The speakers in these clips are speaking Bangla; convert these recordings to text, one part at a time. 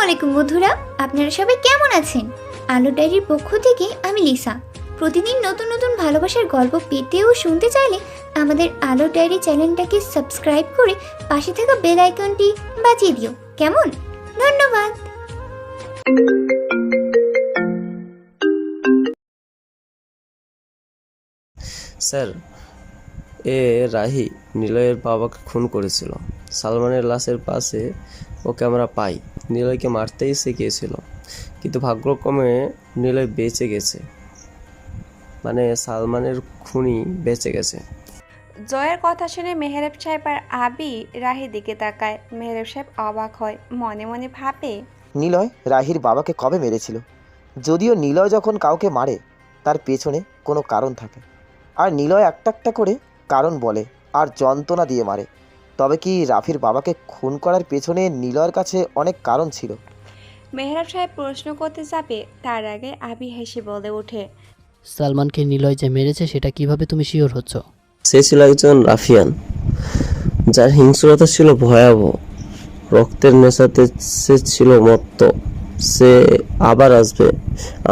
আলাইকুম বন্ধুরা, আপনারা সবাই কেমন আছেন? আলো ডায়েরির পক্ষ থেকে আমি লিসা। প্রতিদিন নতুন নতুন ভালোবাসার গল্প পেতে ও শুনতে চাইলে আমাদের আলো ডায়েরি চ্যানেলটাকে সাবস্ক্রাইব করে পাশে থাকা বেল আইকনটি বাজিয়ে দিও। কেমন? ধন্যবাদ। স্যার, রাহি নিলয়ের বাবাকে খুন করেছিল। সালমানের লাশের পাশে ওকে আমরা পাই। নিলয়কে মারতেই সে গিয়েছিল, কিন্তু ভাগ্যক্রমে নিলয় বেঁচে গেছে। মানে সালমানের খুনি বেঁচে গেছে। জয়ের কথা শুনে মেহেরাব সাহেব আর আবি রাহির দিকে তাকায়। মেহেরাব সাহেব অবাক হয়, মনে মনে ভাবে, নিলয় রাহির বাবাকে কবে মেরেছিল? যদিও নিলয় যখন কাউকে মারে তার পেছনে কোনো কারণ থাকে, আর নিলয় একটা একটা করে কারণ বলে আর যন্ত্রণা দিয়ে মারে। তবে কি রাফির বাবাকে খুন করার পেছনে নিলয়ের কাছে অনেক কারণ ছিল? মেহেরাব সাহেব প্রশ্ন করতে যাবে তার আগে আবি হেসে বলে ওঠে, সালমানকে নিলয় যে মেরেছে সেটা কিভাবে তুমি শিওর হচ্ছ? সে ছিল একজন রাফিয়ান, যার হিংস্রতা ছিল ভয়াবহ। রক্তের নেশাতে সে ছিল মত্ত। সে আবার আসবে,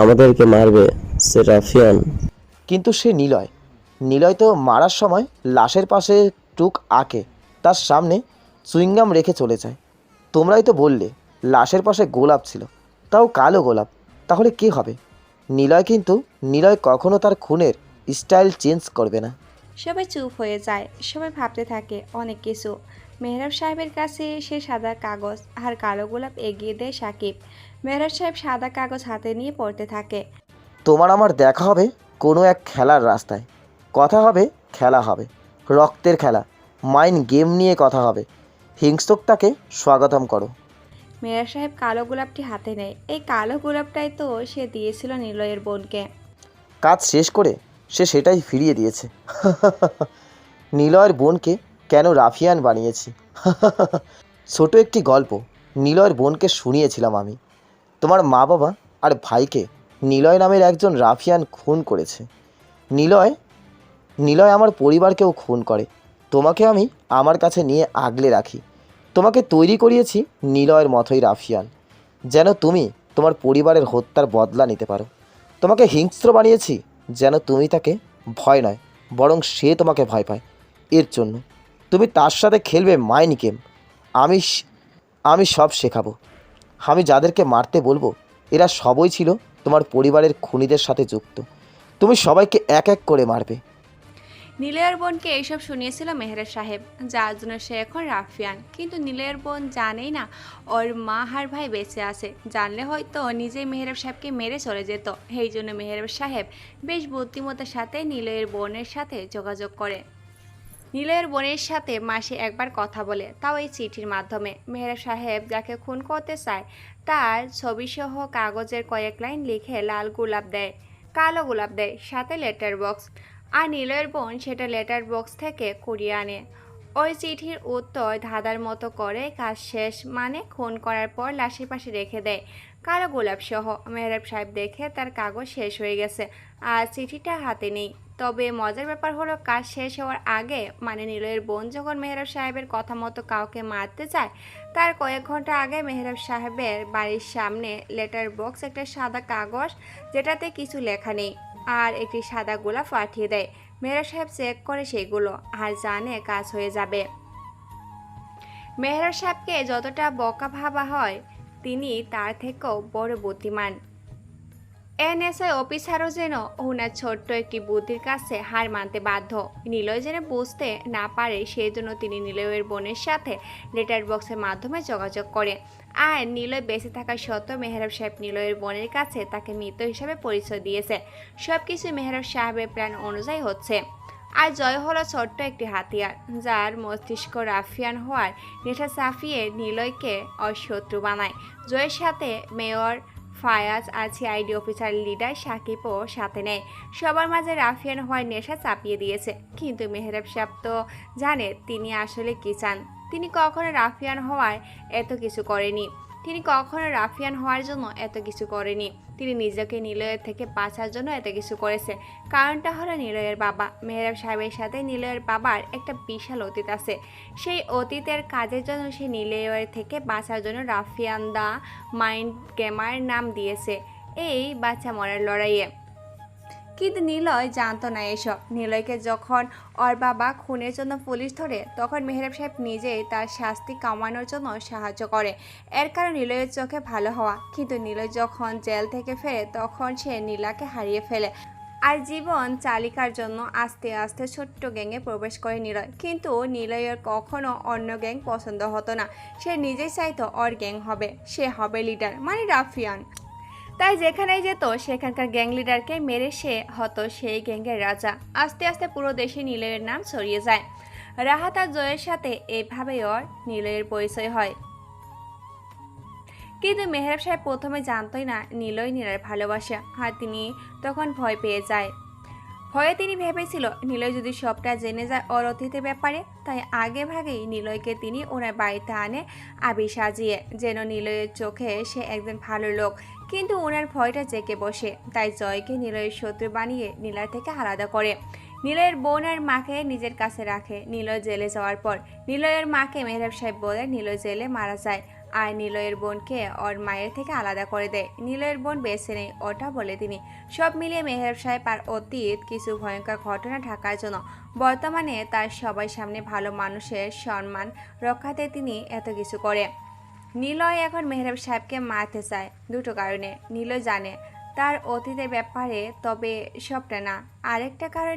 আমাদেরকে মারবে। সে রাফিয়ান। কিন্তু সে নিলয়। নিলয় তো মারার সময় লাশের পাশে টুক আঁকে, তার সামনে চুইংগাম রেখে চলে যায়। তোমরাই তো বললে লাশের পাশে গোলাপ ছিল, তাও কালো গোলাপ। তাহলে কে হবে? নিলয় কখনো তার খুনের স্টাইল চেঞ্জ করবে না। সবাই চুপ হয়ে যায়। সবাই ভাবতে থাকে অনেক কিছু। মেহরাব সাহেবের কাছে সে সাদা কাগজ আর কালো গোলাপ এগিয়ে দেয় সাকিব। মেহরাব সাহেব সাদা কাগজ হাতে নিয়ে পড়তে থাকে। তোমার আমার দেখা হবে কোনো এক খেলার রাস্তায়। কথা হবে, খেলা হবে, রক্তের খেলা, মাইন্ড গেম নিয়ে কথা হবে। হিংস্রতাকে স্বাগতম করো। মেহরাব সাহেব কালো গোলাপটি হাতে নেয়। এই কালো গোলাপটাই তো সে দিয়েছিল নিলয়ের বোনকে। কাজ শেষ করে সে সেটাই ফিরিয়ে দিয়েছে। নিলয়ের বোনকে কেন রাফিয়ান বানিয়েছি? ছোট একটি গল্প নিলয়ের বোনকে শুনিয়েছিলাম আমি। তোমার মা বাবা আর ভাইকে নিলয় নামের একজন রাফিয়ান খুন করেছে। নিলয় নিলয় আমার পরিবারকেও খুন করে। তোমাকে আমি আমার কাছে নিয়ে আগলে রাখি। তোমাকে তৈরি করিয়েছি নিলয়ের মতোই রাফিয়ান, যেন তুমি তোমার পরিবারের হত্যার বদলা নিতে পারো। তোমাকে হিংস্র বানিয়েছি যেন তুমি তাকে ভয় নয়, বরং সে তোমাকে ভয় পায়। এর জন্য তুমি তার সাথে খেলবে মাইন্ড গেম। আমি আমি সব শেখাবো। আমি যাদেরকে মারতে বলবো এরা সবই ছিল তোমার পরিবারের খুনিদের সাথে যুক্ত। তুমি সবাইকে এক এক করে মারবে। নিলয়ের বোনকে এইসব শুনিয়েছিল মেহরাব সাহেব, যার জন্য সে এখন রাফিয়ান। কিন্তু নিলয়ের বোন জানেই না ওর মা আর ভাই বেঁচে আছে। জানলে হয়তো নিজেই মেহরাব সাহেবকে মেরে চলে যেত। এই জন্য মেহরাব সাহেব বেশ বুদ্ধিমত্তার সাথে নিলয়ের বোনের সাথে যোগাযোগ করে। নিলয়ের বোনের সাথে মাসে একবার কথা বলে, তাও এই চিঠির মাধ্যমে। মেহরাব সাহেব যাকে খুন করতে চায় তার ছবিসহ কাগজের কয়েক লাইন লিখে লাল গোলাপ দেয়, কালো গোলাপ দেয়, সাথে লেটার বক্স। আর নিলয়ের বোন সেটা লেটার বক্স থেকে কুড়িয়ে আনে। ওই চিঠির উত্তর ধাঁধার মতো করে কাজ শেষ, মানে খুন করার পর লাশের পাশে রেখে দেয় কালো গোলাপ সহ। মেহরাব সাহেব দেখে তার কাগজ শেষ হয়ে গেছে আর চিঠিটা হাতে নেই। তবে মজার ব্যাপার হলো, কাজ শেষ হওয়ার আগে, মানে নিলয়ের বোন যখন মেহরাব সাহেবের কথা মতো কাউকে মারতে চায়, তার কয়েক ঘন্টা আগে মেহরাব সাহেবের বাড়ির সামনে লেটার বক্স একটা সাদা কাগজ যেটাতে কিছু লেখা নেই আর একটি সাদা গোলাপ পাঠিয়ে দেয়। মেহরাব সাহেব চেক করে সেগুলো আর জানে কাজ হয়ে যাবে। মেহরাব সাহেবকে যতটা বোকা ভাবা হয়, তিনি তার থেকেও বড় বুদ্ধিমান। এনএসআই অফিসারও যেন ওনার ছোট্ট একটি বুদ্ধির কাছে হার মানতে বাধ্য। নিলয় যেন বুঝতে না পারে, সেই জন্য তিনি নিলয়ের বোনের সাথে লেটার বক্সের মাধ্যমে যোগাযোগ করে। আর নিলয় বেঁচে থাকা সত্ত্বেও মেহরাব সাহেব নিলয়ের বোনের কাছে তাকে মৃত হিসাবে পরিচয় দিয়েছে। সব কিছু মেহরাব সাহেবের প্ল্যান অনুযায়ী হচ্ছে। আর জয় হলো ছোট্ট একটি হাতিয়ার, যার মস্তিষ্ক রাফিয়ান হওয়ার নেশা চাপিয়ে নিলয়কে অশত্রু বানায়। জয়ের সাথে মেয়র ফায়াজ আর সিআইডি অফিসার লিডার সাকিবও সাথে নেয়। সবার মাঝে রাফিয়ান হওয়ার নেশা চাপিয়ে দিয়েছে। কিন্তু মেহরাব সাহেব তো জানে তিনি আসলে কী চান। তিনি কখনো রাফিয়ান হওয়ার এত কিছু করেনি। তিনি নিজেকে নিলয়ের থেকে বাঁচার জন্য এত কিছু করেছে। কারণটা হলো নিলয়ের বাবা। মেহরাব সাহেবের সাথে নিলয়ের বাবার একটা বিশাল অতীত আছে। সেই অতীতের কাজের জন্য সে নিলয়ের থেকে বাঁচার জন্য রাফিয়ান দা মাইন্ড গেমার নাম দিয়েছে এই বাচ্চা মরার লড়াইয়ে। কিন্তু নিলয় জানতো না এসব। নিলয়কে যখন ওর বাবা খুনের জন্য পুলিশ ধরে তখন মেহরাব সাহেব নিজেই তার শাস্তি কমানোর জন্য সাহায্য করে। এর কারণ নিলয়ের চোখে ভালো হওয়া। কিন্তু নিলয় যখন জেল থেকে ফেরে তখন সে নীলাকে হারিয়ে ফেলে। আর জীবন চালিকার জন্য আস্তে আস্তে ছোট্ট গ্যাংয়ে প্রবেশ করে নিলয়। কিন্তু নিলয়ের কখনো অন্য গ্যাং পছন্দ হতো না। সে নিজেই চাইতো ওর গ্যাং হবে, সে হবে লিডার, মানে রাফিয়ান। তাই যেখানেই যেত সেখানকার গ্যাং লিডারকে মেরে সে হতো সেই গ্যাংয়ের রাজা। আস্তে আস্তে পুরো দেশে নিলয়ের নাম ছড়িয়ে যায়। রাহাত আর জয়ের সাথে এভাবেই ওর নিলয়ের পরিচয় হয়। কিন্তু মেহরাব সাহেব প্রথমে জানতই না নিলয় নীলার ভালোবাসা। আর তিনি তখন ভয় পেয়ে যায়। ভয়ে তিনি ভেবেছিল নিলয় যদি সবটা জেনে যায় ওর অতীতের ব্যাপারে। তাই আগে ভাগেই নিলয়কে তিনি ওনার বাড়িতে আনে আবি সাজিয়ে, যেন নিলয়ের চোখে সে একজন ভালো লোক। কিন্তু ওনার ভয়টা জেঁকে বসে। তাই জয়কে নিলয়ের শত্রু বানিয়ে নীলার থেকে আলাদা করে। নিলয়ের বোন আর মাকে নিজের কাছে রাখে। নিলয় জেলে যাওয়ার পর নিলয়ের মাকে মেহরাব সাহেব বলে নিলয় জেলে মারা যায়। আর নিলয়ের বোনকে ওর মায়ের থেকে আলাদা করে দেয়। নিলয়ের বোন বেঁচে নেই ওটা বলে তিনি। সব মিলিয়ে মেহরাব সাহেব আর অতীত কিছু ভয়ঙ্কর ঘটনা ঢাকার জন্য বর্তমানে তার সবাই সামনে ভালো মানুষের সম্মান রক্ষাতে তিনি এত কিছু করে। নিলয় এখন মেহরাব সাহেবকে মারতে চায় দুটো কারণে। নিলয় জানে তার অতীতের ব্যাপারে, তবে সবটা না। আরেকটা কারণ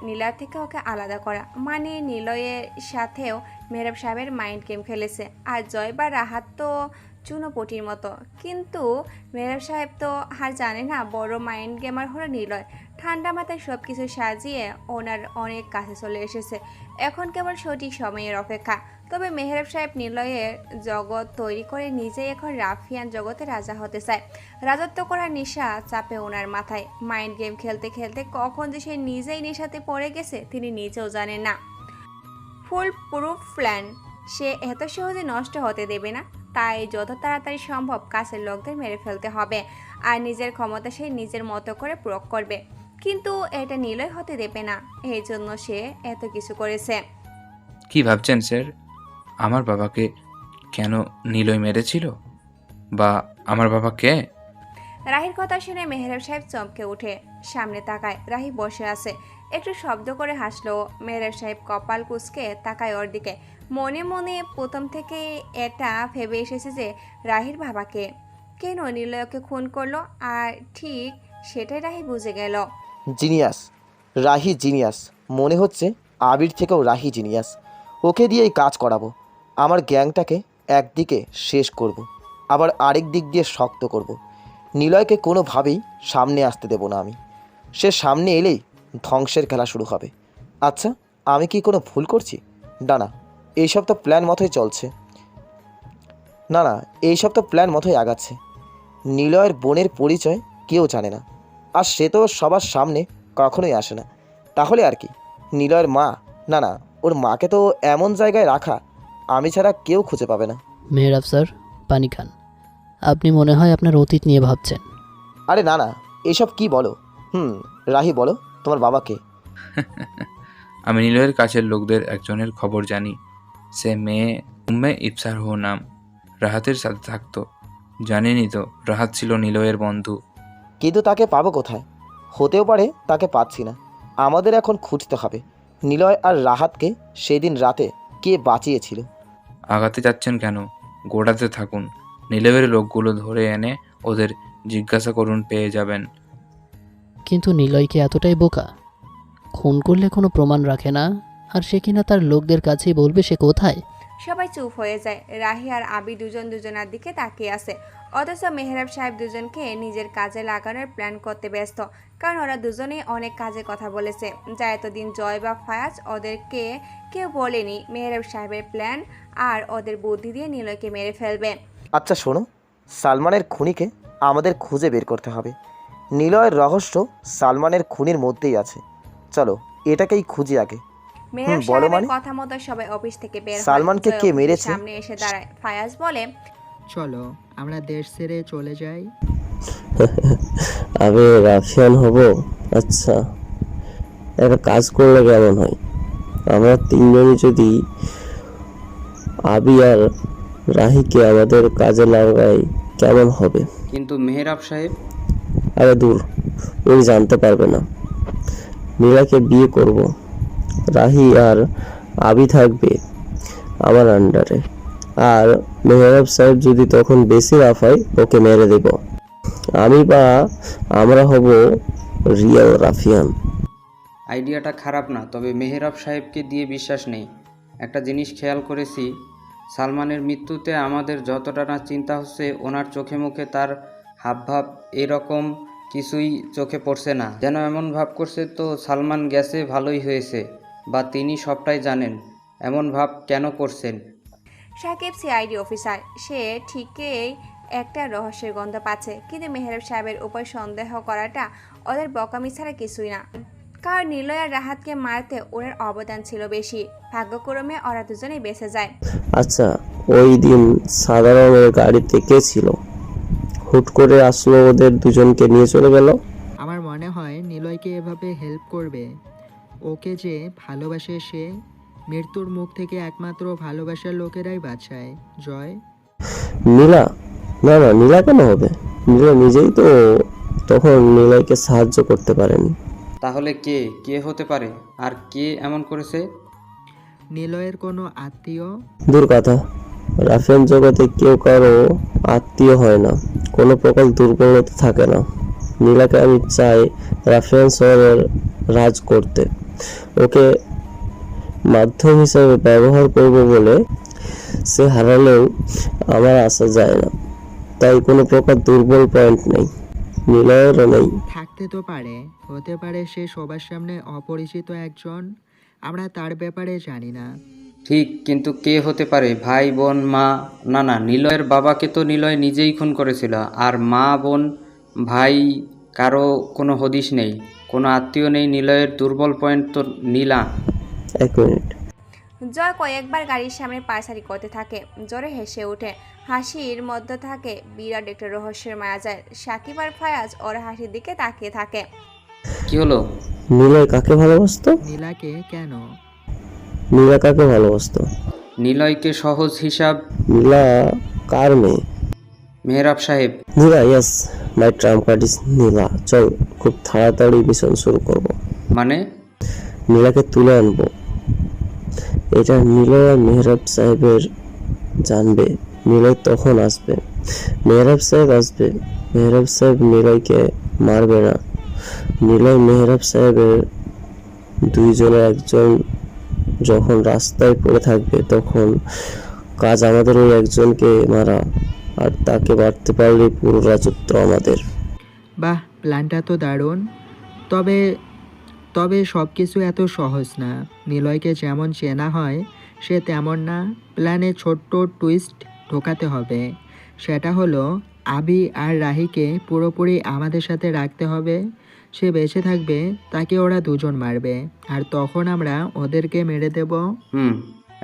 নীলার থেকে ওকে আলাদা করা, মানে নিলয়ের সাথেও মেহরাব সাহেবের মাইন্ড গেম খেলেছে। আর জয় বা রাহাত তো চুনোপটির মতো। কিন্তু মেহরাব সাহেব তো আর জানে না বড় মাইন্ড গেমার হলো নিলয়। ঠান্ডা মাথায় সব কিছু সাজিয়ে ওনার অনেক কাছে চলে এসেছে। এখন কেবল সঠিক সময়ের অপেক্ষা। তবে মেহরাব সাহেব নিলয়ের জগৎ তৈরি করে নিজেই এখন রাফিয়ান জগতে রাজা হতে চায়। রাজত্ব করার নেশা চাপে ওনার মাথায়। মাইন্ড গেম খেলতে খেলতে কখন যে সে নিজেই নেশাতে পড়ে গেছে তিনি নিজেও জানেন না। ফুল প্রুফ প্ল্যান সে এত সহজে নষ্ট হতে দেবে না। তাই যত তাড়াতাড়ি সম্ভব কাছের লোকদের মেরে ফেলতে হবে। আর নিজের ক্ষমতা সে নিজের মতো করে প্রয়োগ করবে। কিন্তু এটা নিলয় হতে দেবে না। এই জন্য সে এত কিছু করেছে। কি ভাবছেন স্যার? আমার বাবাকে কেন নিলয় মেরেছিল? বা আমার বাবা কে? রাহির কথা শুনে মেহরাব সাহেব চমকে উঠে সামনে তাকায়। রাহি বসে আছে। একটু শব্দ করে হাসলো। মেহরাব সাহেব কপাল কুঁচকে তাকায় ওর দিকে। মনে মনে প্রথম থেকে এটা ভেবে এসেছে যে রাহির বাবাকে কেন নিলয়কে খুন করলো। আর ঠিক সেটাই রাহি বুঝে গেল। Genius, Rahi genius. মনে হচ্ছে আবির থেকেও রাহি জিনিয়াস। ওকে দিয়েই কাজ করাবো। আমার গ্যাংটাকে একদিকে শেষ করব, আবার আরেক দিক দিয়ে শক্ত করব। নিলয়কে কোনোভাবেই সামনে আসতে দেব না আমি। সে সামনে এলেই ধ্বংসের খেলা শুরু হবে। আচ্ছা, আমি কি কোনো ভুল করছি? না, এইসব তো প্ল্যান মতোই চলছে। এইসব তো প্ল্যান মতোই আগাচ্ছে। নিলয়ের বোনের পরিচয় কেউ জানে না, আর সে তো সবার সামনে কখনোই আসে না। তাহলে আর কি, নিলয়ের মা? না, ওর মাকে তো এমন জায়গায় রাখা আমি ছাড়া কেউ খুঁজে পাবে না। মেহরাব স্যার, পানি খান। আপনি মনে হয় আপনার অতীত নিয়ে ভাবছেন। আরে না, এসব কি বলো? রাহি, বলো তোমার বাবাকে। আমি নিলয়ের কাছের লোকদের একজনের খবর জানি। সে মেয়ে উম্মে ইফসার হো নাম, রাহাতের সাথে থাকতো। জানেনই তো, রাহাত ছিল নিলয়ের বন্ধু। কিন্তু তাকে পাবো কোথায়? হতেও পারে তাকে পাচ্ছি না। আমাদের এখন খুঁজতে হবে নিলয় আর রাহাতকে সেদিন রাতে কে বাঁচিয়েছিল। আগাতে যাচ্ছেন কেন? গোড়াতে থাকুন। নিলয়ের লোকগুলো ধরে এনে ওদের জিজ্ঞাসা করুন, পেয়ে যাবেন। কিন্তু নিলয় কি এতটাই বোকা? খুন করলে কোনো প্রমাণ রাখে না, আর সে কিনা তার লোকদের কাছেই বলবে সে কোথায়। সবাই চুপ হয়ে যায়। রাহি আর আবি দুজনার দিকে তাকিয়ে আছে। অথচ মেহরাব সাহেব দুজনকে নিজের কাজে লাগানোর প্ল্যান করতে ব্যস্ত। কারণ ওরা দুজনেই অনেক কাজে কথা বলেছে, যা এতদিন জয় বা ফায়াজ ওদেরকে কেউ বলেনি। মেহরাব সাহেবের প্ল্যান আর ওদের বুদ্ধি দিয়ে নিলয়কে মেরে ফেলবে। আচ্ছা শোনো, সালমানের খুনিকে আমাদের খুঁজে বের করতে হবে। নিলয়ের রহস্য সালমানের খুনির মধ্যেই আছে। চলো এটাকেই খুঁজি আগে। মেহরাব বলো সাহেবের মানে? কথা মতো সবাই অফিস থেকে বের হয়। সালমানকে জয় কে অফিসের মেরেছে? সামনে এসে দাঁড়ায়। ফায়াজ বলে, চলো আমরা দেশ ছেড়ে চলে যাই। আমি রাফিয়ান হব? আচ্ছা, একটা কাজ করলে কেমন হয়? আমরা তিনজনই যদি আবি আর রাহিকে আমাদের কাজে লাগাই কেমন হবে? কিন্তু মেহরাব সাহেব, আরে দূর, উনি জানতে পারবে না। নীলাকে বিয়ে করব, রাহি আর আবি থাকবে আমার আন্ডারে, আর মেহরাব সাহেব যদি তখন বেশি লাফায় ওকে মেরে দেব। আমি বা আমরা হব রিয়েল রাফিয়ান। আইডিয়াটা খারাপ না, তবে মেহরাব সাহেবকে দিয়ে বিশ্বাস নেই। একটা জিনিস খেয়াল করেছি, সালমানের মৃত্যুতে আমাদের যতটা না চিন্তা হচ্ছে, ওনার চোখে মুখে তার হাবভাব এরকম কিছুই চোখে পড়ছে না। যেন এমন ভাব করছে তো সালমান গেছে ভালোই হয়েছে, বা তিনি সবটাই জানেন। এমন ভাব কেন করছেন? সাকিব সিআইডি অফিসার, সে ঠিকই একটা রহস্যের গন্ধ পাচ্ছে, কিন্তু মেহরাব সাহেবের উপর সন্দেহ করাটা ওদের বকামি ছাড়া কিছুই না। কারণ নিলয় আর রাহাতকে মারতে ওনার অবদান ছিল বেশি। ভাগ্যক্রমে ওরা দুজনেই বেঁচে যায়। আচ্ছা, ওই দিন সাদা রঙের গাড়িতে কে ছিল? হুট করে আসলো, ওদের দুজনকে নিয়ে চলে গেল। আমার মনে হয় নিলয়কে এভাবে হেল্প করবে। ওকে যে ভালোবাসে সে, মৃত্যুর মুখ থেকে একমাত্র ভালোবাসার লোকেরাই বাঁচায়। জয়। নীলা? না না, নীলা কেন হবে? নীলা নিজেই তো তখন নীলাকে সাহায্য করতে পারেনি। তাহলে কে হতে পারে? আর কে এমন করেছে? নিলয়ের কোনো আত্মীয়? দূর কথা, রাফিয়ান জগতে কেউ কারো আত্মীয় হয় না, কোনো প্রকার দুর্বলতা থাকে না। নীলাকে আমি চাই রাফিয়ান শহরের রাজ করতে, ওকে মাধ্যম হিসাবে ব্যবহার করব বলে সে হারালেও আমার আসা যায় না, তাই কোনো প্রকার দুর্বল পয়েন্ট নেই, নীলয়েরও নেই। থাকতে তো পারে, হতে পারে সে সবার সামনে অপরিচিত একজন, আমরা তার ব্যাপারে জানি না। ঠিক, কিন্তু কে হতে পারে? ভাই, বোন, মা? না না, নিলয়ের বাবাকে তো নিলয় নিজেই খুন করেছিল। আর মা, বোন, ভাই কারো কোনো হদিশ নেই, কোনো আত্মীয় নেই। নিলয়ের দুর্বল পয়েন্ট তো নীলা। এক মিনিট। জয় কয়েকবার গাড়ির সামনে পায়চারি করতে থাকে, জোরে হেসে ওঠে। হাসির মধ্যে থাকে বিরাট একটা রহস্যের মায়াজাল। সাকিব আর ফায়াজ ওর হাসির দিকে তাকিয়ে থাকে। কি হলো? নীলয় কাকে ভালোবাসতো? নীলাকে কেন? নীলা কাকে ভালোবাসতো? নিলয়কে সহজ হিসাব। নীলা কার মেয়ে? Mehrab Saheb. Neela, yes, my trump card is Neela. চল, খুব তাড়াতাড়ি মিশন শুরু করব। মানে? নীলাকে তুলে আনবো। এটা নীলয় আর মেহরাব সাহেবের জানবে। নীলয় তখন আসবে, মেহরাব সাহেব আসবে। মেহরাব সাহেব নীলয়কে মারবে না। নীলয় মেহরাব সাহেবের দুইজনের একজন যখন রাস্তায় পড়ে থাকবে, তখন কাজ আমাদের ওই একজনকে মারা, আর তাকে মারতে পারলে পুরো রাজত্ব আমাদের। বাহ, প্ল্যানটা তো দারুণ। তবে তবে সব কিছু এত সহজ না। নিলয়কে যেমন চেনা হয় সে তেমন না। প্ল্যানে ছোট্ট টুইস্ট ঢোকাতে হবে। সেটা হলো আবি আর রাহিকে পুরোপুরি আমাদের সাথে রাখতে হবে। সে বেঁচে থাকবে, তাকে ওরা দুজন মারবে, আর তখন আমরা ওদেরকে মেরে দেব।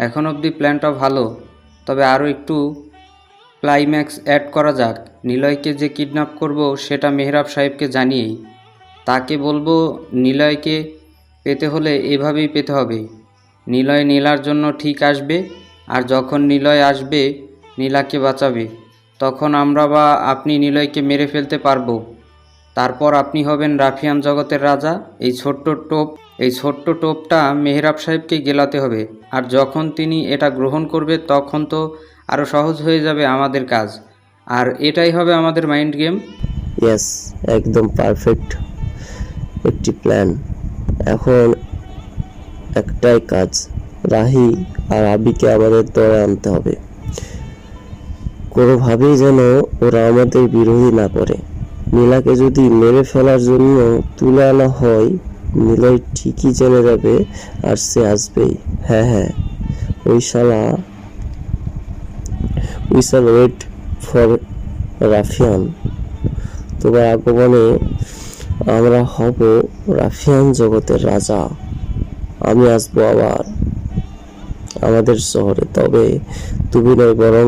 এখন অবধি প্ল্যানটা ভালো, তবে আরও একটু ক্লাইম্যাক্স অ্যাড করা যাক। নিলয়কে যে কিডন্যাপ করব সেটা মেহরাব সাহেবকে জানিয়েই তাকে বলবো নিলয়কে পেতে হলে এভাবেই পেতে হবে। নিলয় নীলার জন্য ঠিক আসবে, আর যখন নিলয় আসবে নীলাকে বাঁচাবে, তখন আমরা বা আপনি নিলয়কে মেরে ফেলতে পারবো। তারপর আপনি হবেন রাফিয়ান জগতের রাজা। এই ছোট্ট টোপটা মেহরাব সাহেবকে গেলাতে হবে, আর যখন তিনি এটা গ্রহণ করবে তখন তো আরও সহজ হয়ে যাবে আমাদের কাজ। আর এটাই হবে আমাদের মাইন্ড গেম। ইয়েস, একদম পারফেক্ট একটি প্ল্যান। এখন একটাই কাজ, রাহি আর আবিকে আমাদের দলে আনতে হবে। কোনোভাবেই যেন ওরা আমাদের বিরোধী না করে। নীলাকে যদি মেরে ফেলার জন্য তুলে আনা হয়, নীলয় ঠিকই জেনে যাবে, আর সে আসবেই। হ্যাঁ, উই শ্যাল ওয়েট ফর রাফিয়ান। তোমার আগমনে আমরা হব রাফিয়ান জগতের রাজা। আমি আসবো আবার আমাদের শহরে, তবে তুমি নয়, বরং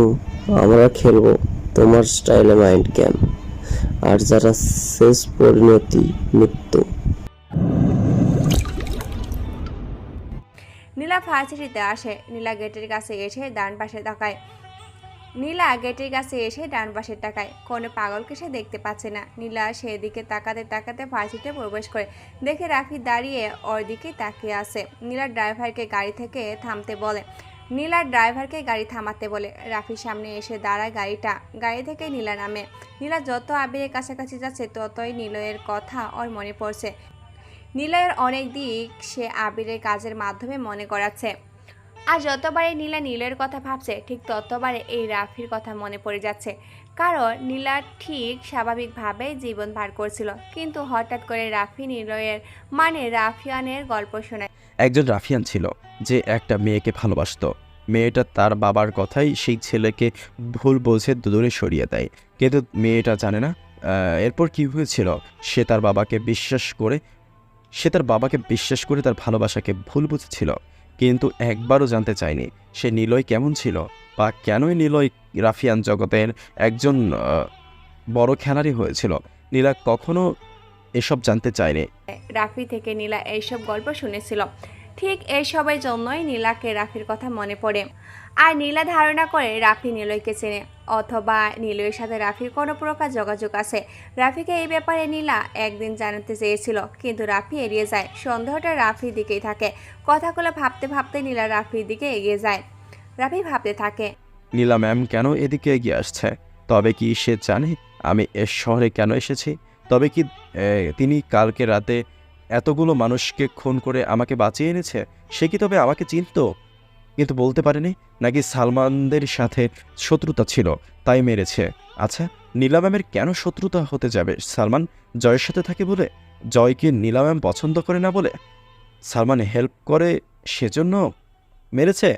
আমরা খেলবো তোমার স্টাইলে মাইন্ড গেম। আর যারা শেষ পরিণতি মৃত্যু। নীলা ভার্সিটিতে আসে। নীলা গেটের কাছে এসে ডান পাশে তাকায়। কোনো পাগলকে সে দেখতে পাচ্ছে না। নীলা সেদিকে তাকাতে তাকাতে ভার্সিটিতে প্রবেশ করে, দেখে রাফি দাঁড়িয়ে ওর দিকে তাকিয়ে আছে। নীলা ড্রাইভারকে গাড়ি থামাতে বলে। রাফির সামনে এসে দাঁড়ায় গাড়ি থেকে নীলা নামে। নীলা যত আবিরের কাছাকাছি যাচ্ছে ততই নিলয়ের কথা ওর মনে পড়ছে। নিলয়ের অনেক দিক সে আবিরের কাজের মাধ্যমে মনে করাচ্ছে। আর যতবারে নীলা নিলয়ের কথা ভাবছে ঠিক ততবারে এই রাফির কথা মনে পড়ে যাচ্ছে। কারণ নীলা ঠিক স্বাভাবিকভাবেই জীবন পার করছিল, কিন্তু হঠাৎ করে রাফি নিলয়ের রাফিয়ানের গল্প শোনায়। একজন রাফিয়ান ছিল যে একটা মেয়েকে ভালোবাসতো। মেয়েটা তার বাবার কথাই সেই ছেলেকে ভুল বোঝে দূরে সরিয়ে দেয়, কিন্তু মেয়েটা জানে না এরপর কি হয়েছিল। সে তার বাবাকে বিশ্বাস করে তার ভালোবাসাকে ভুল বুঝেছিল, কিন্তু একবারও জানতে চায়নি সে নিলয় কেমন ছিল বা কেনই নিলয় রাফিয়ান জগতের একজন বড় খেলাড়ি হয়েছিল। নীলা কখনো এসব জানতে চায়নি। রাফি থেকে নীলা এইসব গল্প শুনেছিল। ঠিক এইসবের জন্যই নীলাকে রাফির কথা মনে পড়ে। আর নীলা ধারণা করে রাফি নিলয়কে চেনে, অথবা নিলয়ের সাথে রাফির কোনো প্রকার যোগাযোগ আছে। রাফিকে এই ব্যাপারে নীলা একদিন জানাতে চেয়েছিল, কিন্তু রাফি এড়িয়ে যায়। সন্দেহটা রাফির দিকেই থাকে। কথাগুলো ভাবতে ভাবতে নীলা রাফির দিকে এগিয়ে যায়। রাফি ভাবতে থাকে, নীলা ম্যাম কেন এদিকে এগিয়ে আসছে? তবে কি সে জানে আমি এ শহরে কেন এসেছি? তবে কি তিনি কালকে রাতে এতগুলো মানুষকে খুন করে আমাকে বাঁচিয়ে এনেছে? সে কি তবে আমাকে চিনতো কিন্তু বলতে পারেনি? নাকি সালমানদের সাথে শত্রুতা ছিল তাই মেরেছে? আচ্ছা, নীলা ম্যামের কেন শত্রুতা হতে যাবে? সালমান জয়ের সাথে থাকে বলে? জয়কে নীলা ম্যাম পছন্দ করে না বলে? সালমান হেল্প করে সেজন্য মেরেছে?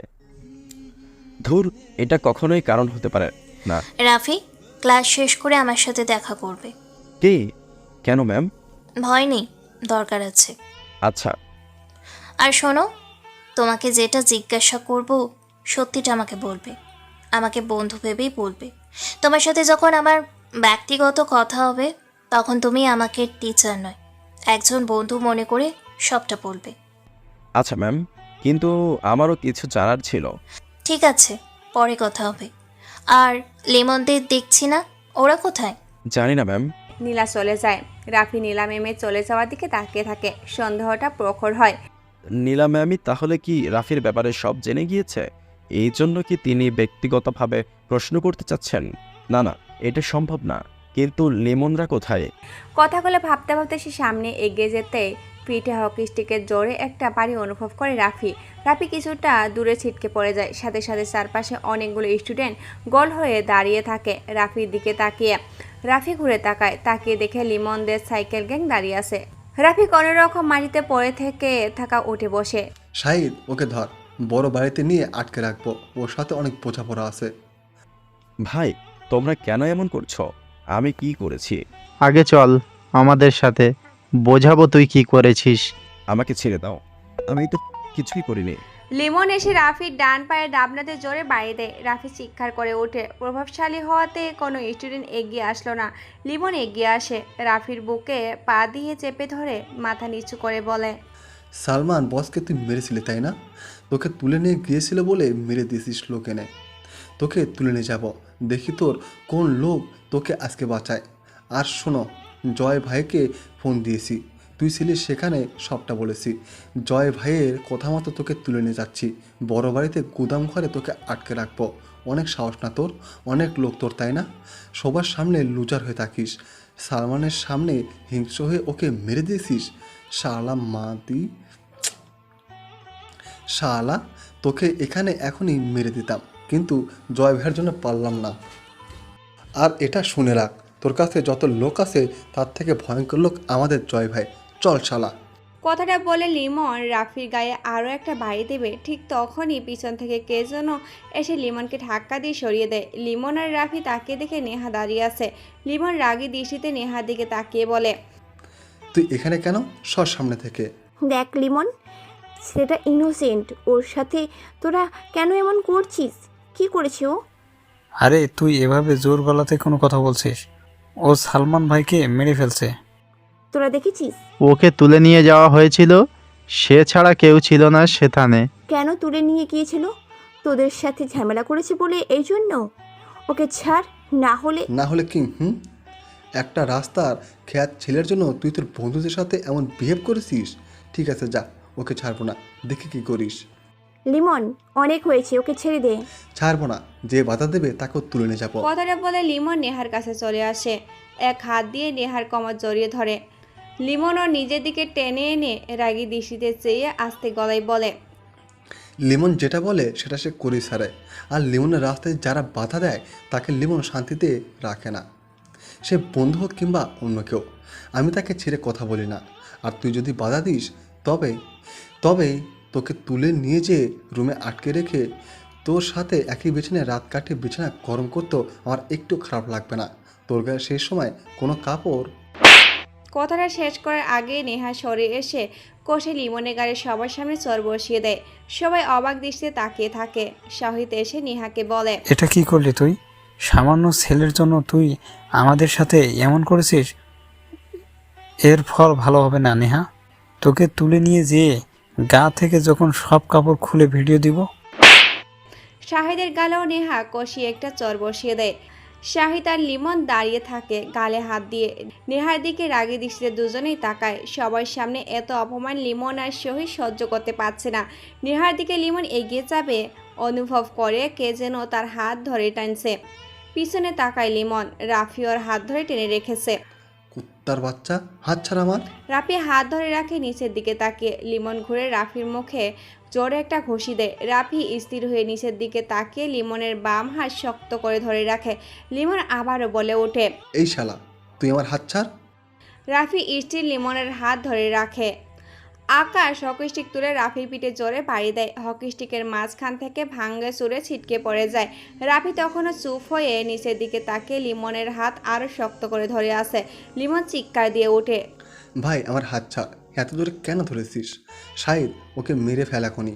ধুর, এটা কখনোই কারণ হতে পারে না। রাফি, ক্লাস শেষ করে আমার সাথে দেখা করবে। কি? কেন ম্যাম? ভয় নেই, দরকার আছে। আচ্ছা। আর শোনো, তোমাকে যেটা জিজ্ঞাসা করব সত্যিটা আমাকে বলবে। আমাকে বন্ধু ভেবেই বলবে। তোমার সাথে যখন আমার ব্যক্তিগত কথা হবে তখন তুমি আমাকে টিচার নয়, একজন বন্ধু মনে করে সবটা বলবে। আচ্ছা ম্যাম, কিন্তু আমারও কিছু জানার ছিল। ঠিক আছে, পরে কথা হবে। আর লেমনদের দেখছি না, ওরা কোথায়? জানি না ম্যাম। নীলা চলে যায়। রাফি নীলা ম্যামের চলে যাওয়ার দিকে তাকিয়ে থাকে। সন্দেহটা প্রখর হয়। নীলা ম্যামই তাহলে কি রাফির ব্যাপারে সব জেনে গিয়েছে? এই জন্য কি তিনি ব্যক্তিগতভাবে প্রশ্ন করতে চাচ্ছেন? না না, এটা সম্ভব না। কিন্তু লেমনরা কোথায়? কথাগুলো ভাবতে ভাবতে সে সামনে এগিয়ে যেতে পিঠে হকি স্টিকের জোরে একটা বাড়ি অনুভব করে রাফি কিছুটা দূরে ছিটকে পড়ে যায়। সাথে সাথে চারপাশে অনেকগুলো স্টুডেন্ট গোল হয়ে দাঁড়িয়ে থাকে রাফির দিকে তাকিয়ে। রাফি ঘুরে তাকিয়ে দেখে লিমনদের সাইকেল গ্যাং দাঁড়িয়ে আছে। রাফি কোনো রকম মাটিতে পড়ে থাকা উঠে বসে। শাহিদ, ওকে ধর, বড় বাড়িতে নিয়ে আটকে রাখবো, ওর সাথে অনেক বোঝাপড়া আছে। ভাই, তোমরা কেন এমন করছো? আমি কি করেছি? আগে চল আমাদের সাথে, বোঝাবো তুই কি করেছিস। আমাকে ছেড়ে দাও, আমি তো কিছুই করিনি। লিমন এসে রাফির ডান পায়ে ডাবনাতে জোরে বাড়ি দেয়। রাফি চিৎকার করে ওঠে। প্রভাবশালী হওয়াতে কোনো স্টুডেন্ট এগিয়ে আসলো না। লিমন এগিয়ে আসে, রাফির বুকে পা দিয়ে চেপে ধরে মাথা নিচু করে বলে, সালমান বসকে তুই মেরেছিলি তাই না? তোকে তুলে নিয়ে গিয়েছিল বলে মেরে দিয়েছিস লোক এনে। তোকে তুলে নিয়ে যাব, দেখি তোর কোন লোক তোকে আজকে বাঁচায়। আর শোনো, জয় ভাইকে ফোন দিয়েছি, তুই ছিলি সেখানে, সবটা বলেছি। জয় ভাইয়ের কথা মতো তোকে তুলে নিয়ে যাচ্ছি। বড় বাড়িতে গুদাম ঘরে তোকে আটকে রাখবো। অনেক সাহস না তোর? অনেক লোক তোর, তাই না? সবার সামনে লুজার হয়ে থাকিস। সালমানের সামনে হিংস্র হয়ে ওকে মেরে দিয়েছিস। শালা, তোকে এখানে এখনই মেরে দিতাম, কিন্তু জয় ভাইয়ের জন্য পারলাম না। আর এটা শুনে রাখ, তোর কাছে যত লোক আছে তার থেকে ভয়ঙ্কর লোক আমাদের জয় ভাই। চল শালা। কথাটা বলে লিমন রাফির গায়ে আরও একটা বাড়ি দেবে। ঠিক তখনই পিছন থেকে কে যেন এসে লিমনকে ধাক্কা দিয়ে সরিয়ে দেয়। লিমন আর রাফি তাকিয়ে দেখে নেহা দাঁড়িয়ে আছে। লিমন রাগী দৃষ্টিতে নেহার দিকে তাকিয়ে বলে, তুই এখানে কেন? সর সামনে থেকে। দেখ লিমন, সেটা ইনোসেন্ট, ওর সাথে তোরা কেন এমন করছিস? কি করেছে ও? আরে তুই এভাবে জোর গলাতে কোনো কথা বলছিস? ও সালমান ভাইকে মেরে ফেলছে। তোরা দেখেছিস? ওকে তুলে নিয়ে যাওয়া হয়েছিল, সে ছাড়া কেউ ছিল না সেখানে। কেন তুলে নিয়ে গিয়েছিল? তোদের সাথে ঝামেলা করেছে বলে এই জন্য? ওকে ছাড়, না হলে কি একটা রাস্তার খ্যাত ছেলের জন্য তুই তোর বন্ধুদের সাথে এমন বিহেভ করেছিস? ঠিক আছে যা, ওকে ছাড়বো না, দেখি কি করিস। লিমন, অনেক হয়েছে, ওকে ছেড়ে দে। ছাড়বো না, যে বাধা দেবে তাকেও তুলে নিয়ে যাবো। কথাটা বলে লিমন নেহার কাছে চলে আসে, এক হাত দিয়ে নেহার কোমর জড়িয়ে ধরে। লিমনও নিজের দিকে টেনে এনে রাগী দৃষ্টিতে চেয়ে আস্তে গলায় বলে, লিমন যেটা বলে সেটা সে করেই ছাড়ে। আর লিমনের রাস্তায় যারা বাধা দেয় তাকে লিমন শান্তিতে রাখে না, সে বন্ধু হোক কিংবা অন্য কেউ। আমি তাকে ছেড়ে কথা বলি না, আর তুই যদি বাধা দিস তবে তবে তোকে তুলে নিয়ে যেয়ে রুমে আটকে রেখে তোর সাথে একই বিছানায় রাত কাটিয়ে বিছানা গরম করতেও আমার একটু খারাপ লাগবে না। তোর গায়ে সেই সময় কোনো কাপড়। কথাটা শেষ করার আগে নেহা সরে এসে কষে লিমনের গাড়ি সবার সামনে চর বসিয়ে দেয়। সবাই অবাক দৃষ্টিতে তাকিয়ে থাকে। শাহিদ এসে নেহাকে বলে, এটা কি করলি তুই? সামান্য ছেলের জন্য তুই আমাদের সাথে এমন করেছিস? এর ফল ভালো হবে না নেহা। তোকে তুলে নিয়ে যেয়ে গা থেকে যখন সব কাপড় খুলে ভিডিও দিব। শাহিদের গালেও নেহা কষিয়ে একটা চর বসিয়ে দেয়। শাহিদ আর লিমন দাঁড়িয়ে থাকে গালে হাত দিয়ে। নেহার দিকে রাগী দৃষ্টিতে দুজনেই তাকায়। সবার সামনে এত অপমান লিমন আর শহীদ সহ্য করতে পারছে না। নেহার দিকে লিমন এগিয়ে যাবে অনুভব করে কে যেন তার হাত ধরে টানছে। পিছনে তাকায় লিমন, রাফি ওর হাত ধরে টেনে রেখেছে। কুত্তার বাচ্চা, হাত ছাড়া আমার। রাফি হাত ধরে রাখে নিচের দিকে তাকিয়ে। লিমন ঘুরে রাফির মুখে জোরে একটা ঘুষি দেয়। রাফি স্থির হয়ে নিচের দিকে তাকিয়ে লিমনের বাম হাত শক্ত করে ধরে রাখে। লিমন আবারও বলে ওঠে, এই শালা, তুই আমার হাত ছাড়। রাফি স্থির লিমনের হাত ধরে রাখে। আকাশ হকি স্টিক তুলে রাফির পিঠে জোরে বাড়ি দেয়। হকি স্টিকের মাঝখান থেকে ভাঙ্গে চুরে ছিটকে পড়ে যায়। রাফি তখনও চুপ হয়ে নিচের দিকে তাকিয়ে লিমনের হাত আরও শক্ত করে ধরে আসে। লিমন চিৎকার দিয়ে ওঠে, ভাই আমার হাত ছাড়, এত দূরে কেন ধরেছিস? শাহিদ, ওকে মেরে ফেলা খনি।